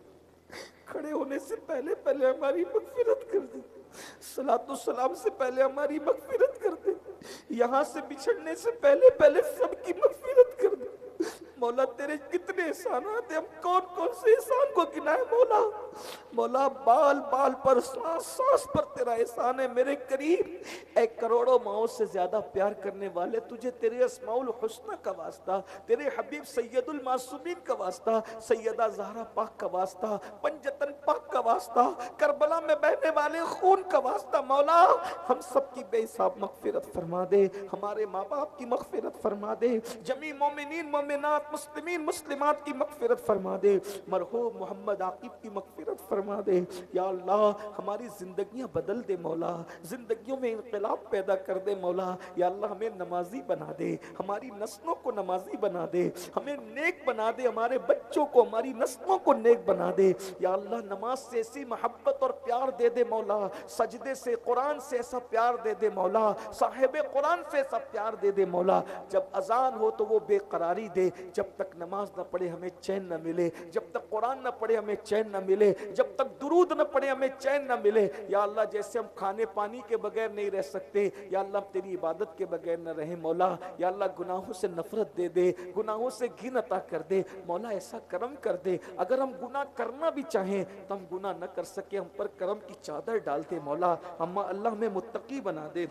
Speaker 1: کھڑے ہونے سے پہلے پہلے ہماری مغفرت کر دے صلاۃ السلام سے پہلے ہماری مغفرت کر دے یہاں سے بچھڑنے سے پہلے پہلے سب کی مغفرت کر دے مولا تیرے کتنے احسانات ہیں، ہم کون کون سے احسان کو گنائے مولا. مولا بال بال پر، سانس سانس پر تیرا احسان ہے میرے کریم. اے کروڑوں ماؤں سے زیادہ پیار کرنے والے، تجھے تیرے اسماء الحسنہ کا واسطہ، تیرے حبیب سید المعصومین کا واسطہ، سیدہ زہرا پاک کا واسطہ، پنجتن پاک کا واسطہ، کربلا میں بہنے والے خون کا واسطہ مولا ہم سب کی بے حساب مغفرت فرما دے. ہمارے ماں باپ کی مغفرت فرما دے. جمیع مومنین مومنات مسلمین مسلمات کی مغفرت فرما دے. مرحوم محمد عاقب کی مغفرت فرما دے. یا اللہ ہماری زندگیاں بدل دے مولا، زندگیوں میں انقلاب پیدا کر دے مولا. یا اللہ ہمیں نمازی بنا دے، ہماری نسلوں کو نمازی بنا دے، ہمیں نیک بنا دے، ہمارے بچوں کو ہماری نسلوں کو نیک بنا دے. یا اللہ نماز سے ایسی محبت اور پیار دے دے مولا، سجدے سے قرآن سے ایسا پیار دے دے مولا، صاحب قرآن سے ایسا پیار دے دے مولا. جب اذان ہو تو وہ بے قراری دے، جب تک نماز نہ پڑھے ہمیں چین نہ ملے، جب تک قرآن نہ پڑھے ہمیں چین نہ ملے، جب تک درود نہ پڑھے ہمیں چین نہ ملے. یا اللہ جیسے ہم کھانے پانی کے بغیر نہیں رہ سکتے، یا اللہ ہم تیری عبادت کے بغیر نہ رہیں مولا. یا اللہ گناہوں سے نفرت دے دے، گناہوں سے گھن عطا کر دے مولا. ایسا کرم کر دے اگر ہم گناہ کرنا بھی چاہیں تو ہم گناہ نہ کر سکے، ہم پر کرم کی چادر ڈال دے مولا. ہم اللہ ہمیں متقی بنا دے،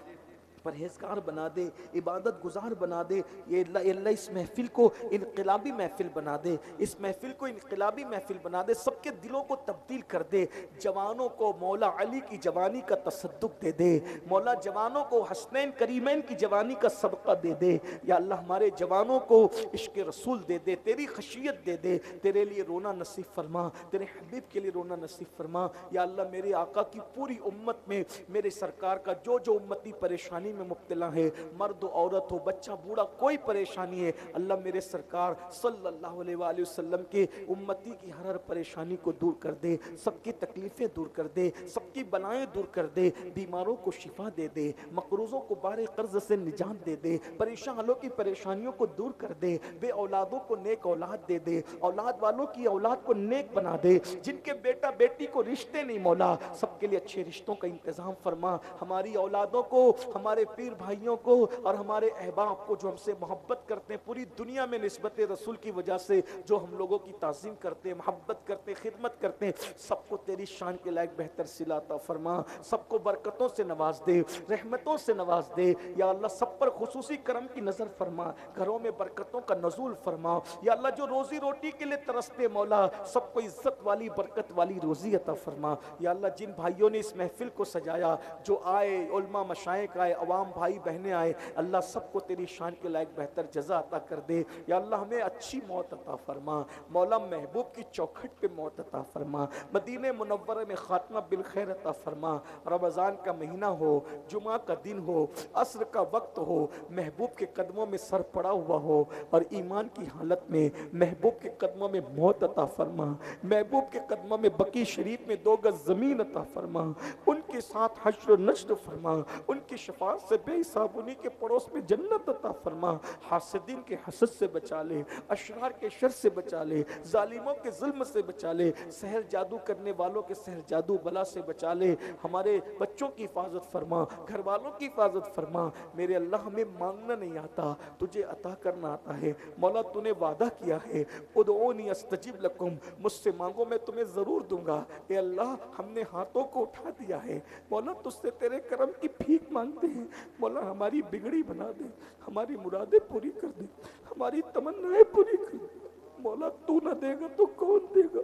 Speaker 1: پرہیزگار بنا دے، عبادت گزار بنا دے. یہ اللہ اس محفل کو انقلابی محفل بنا دے، اس محفل کو انقلابی محفل بنا دے، سب کے دلوں کو تبدیل کر دے. جوانوں کو مولا علی کی جوانی کا تصدق دے دے مولا، جوانوں کو حسنین کریمین کی جوانی کا صدقہ دے دے. یا اللہ ہمارے جوانوں کو عشق رسول دے دے، تیری خشیت دے دے، تیرے لیے رونا نصیب فرما، تیرے حبیب کے لیے رونا نصیب فرما. یا اللہ میرے آقا کی پوری امت میں، میرے سرکار کا جو جو امتی پریشانی میں مبتلا ہے، مرد ہو عورت ہو بچہ بوڑھا کوئی پریشانی ہے، اللہ میرے سرکار صلی اللہ علیہ وآلہ وسلم کے امتی کی ہر پریشانی کو دور کر دے، سب کی تکلیفیں دور کر دے، سب کی بلائیں دور کر دے، بیماروں کو شفا دے دے، مقروضوں کو بار قرض سے نجات دے دے، پریشان حالوں کی پریشانیوں کو دور کر دے، بے اولادوں کو نیک اولاد دے دے، اولاد والوں کی اولاد کو نیک بنا دے، جن کے بیٹا بیٹی کو رشتے نہیں مولا سب کے لیے اچھے رشتوں کا انتظام فرما. ہماری اولادوں کو، ہمارے پیر بھائیوں کو اور ہمارے احباب کو جو ہم سے محبت کرتے ہیں، پوری دنیا میں نسبت رسول کی وجہ سے جو ہم لوگوں کی تعظیم کرتے ہیں، محبت کرتے ہیں، خدمت کرتے ہیں، سب کو تیری شان کے لائق بہتر صلہ عطا فرما. سب کو برکتوں سے نواز دے، رحمتوں سے نواز دے. یا اللہ سب پر خصوصی کرم کی نظر فرما، گھروں میں برکتوں کا نزول فرما. یا اللہ جو روزی روٹی کے لیے ترستے مولا سب کو عزت والی برکت والی روزی عطا فرما. یا اللہ جن بھائیوں نے اس محفل کو سجایا، جو آئے علماء مشائخ آئے، عوام بھائی بہنیں آئے، اللہ سب کو تیری شان کے لائق بہتر جزا عطا کر دے. یا اللہ ہمیں اچھی موت عطا فرما مولا، محبوب کی چوکھٹ پہ موت عطا فرما، مدینہ منورہ میں خاتمہ بالخیر عطا فرما. رمضان کا مہینہ ہو، جمعہ کا دن ہو، عصر کا وقت ہو، محبوب کے قدموں میں سر پڑا ہوا ہو اور ایمان کی حالت میں محبوب کے قدموں میں موت عطا فرما. محبوب کے قدموں میں بقی شریف میں 2 گز زمین عطا فرما، ان کے ساتھ حشر و نشر فرما، ان کی شفاعت سے بے حساب انہی کے پڑوس میں جنت عطا فرما. حاسدین کے حسد سے بچا لے، اشرار کے شر سے بچا لے، ظالموں کے ظلم سے بچا لے، سحر جادو کرنے والوں کے سحر جادو بلا سے بچا لے. ہمارے بچوں کی حفاظت فرما، گھر والوں کی حفاظت فرما. میرے اللہ ہمیں مانگنا نہیں آتا، تجھے عطا کرنا آتا ہے مولا. تو نے وعدہ کیا ہے ادعونی استجب لکم، مجھ سے مانگو میں تمہیں ضرور دوں گا. اے اللہ ہم نے ہاتھوں کو اٹھا دیا ہے مولا، تجھ سے تیرے کرم کی بھیک مانگتے ہیں مولا. ہماری بگڑی بنا دے، ہماری مرادیں پوری کر دے، ہماری تمنائیں پوری کر دے مولا. تو نہ دے گا تو کون دے گا،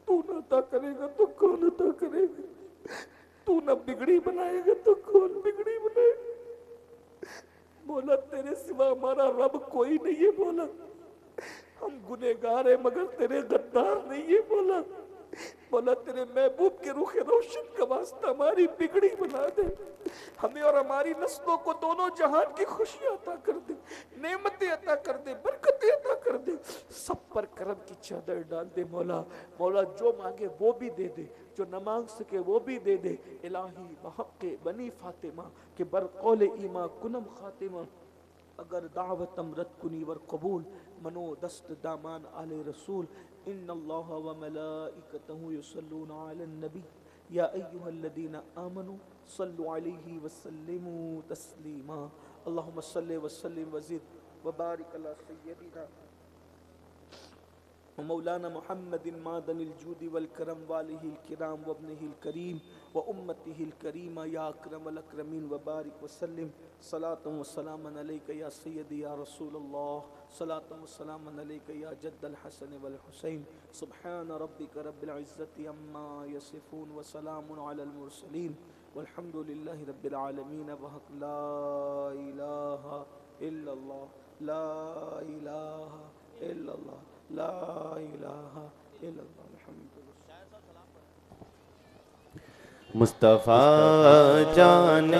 Speaker 1: تو نہ عطا کرے گا تو کون عطا کرے گا، تو نہ بگڑی بنائے گا تو کون بگڑی بنائے گا مولا. تیرے سوا ہمارا رب کوئی نہیں ہے مولا. ہم گنہگار ہیں مگر تیرے غدار نہیں ہے مولا. مولا تیرے محبوب کے روح روشن کا واسطہ ہماری بگڑی بنا دے، ہمیں اور ہماری نسلوں کو دونوں جہان کی خوشی عطا کر دے، نعمتیں عطا کر دے، برکتیں عطا کر دے. سب پر کرم کی چادر ڈال دے مولا. مولا جو مانگے وہ بھی دے دے، جو نہ مانگ سکے وہ بھی دے دے. الہی بحق بنی فاطمہ کہ برقول ایماں کنم خاتمہ، اگر دعوت امرت کنی ور قبول، منو دست دامان آل رسول. ان اللہ و ملائکتہ یصلون علی النبی یا ایہا الذین آمنوا صلوا علیہ وسلموا تسلیما. اللہم صلی وسلم وزد وبارک علی سیدنا ومولانا محمد معدن الجود والكرم وآله الكرام وابنه الكريم وأمته الكريمة يا أكرم الأكرمين وبارك وسلم صلاة وسلاما عليك يا سيدي يا رسول الله صلاة وسلاما عليك يا جد الحسن والحسين سبحان ربك رب العزة عما يصفون وسلام على المرسلين والحمد لله رب العالمين وحق لا إله إلا الله لا إله إلا الله لا الہ الا اللہ محمد
Speaker 3: مصطفیٰ جان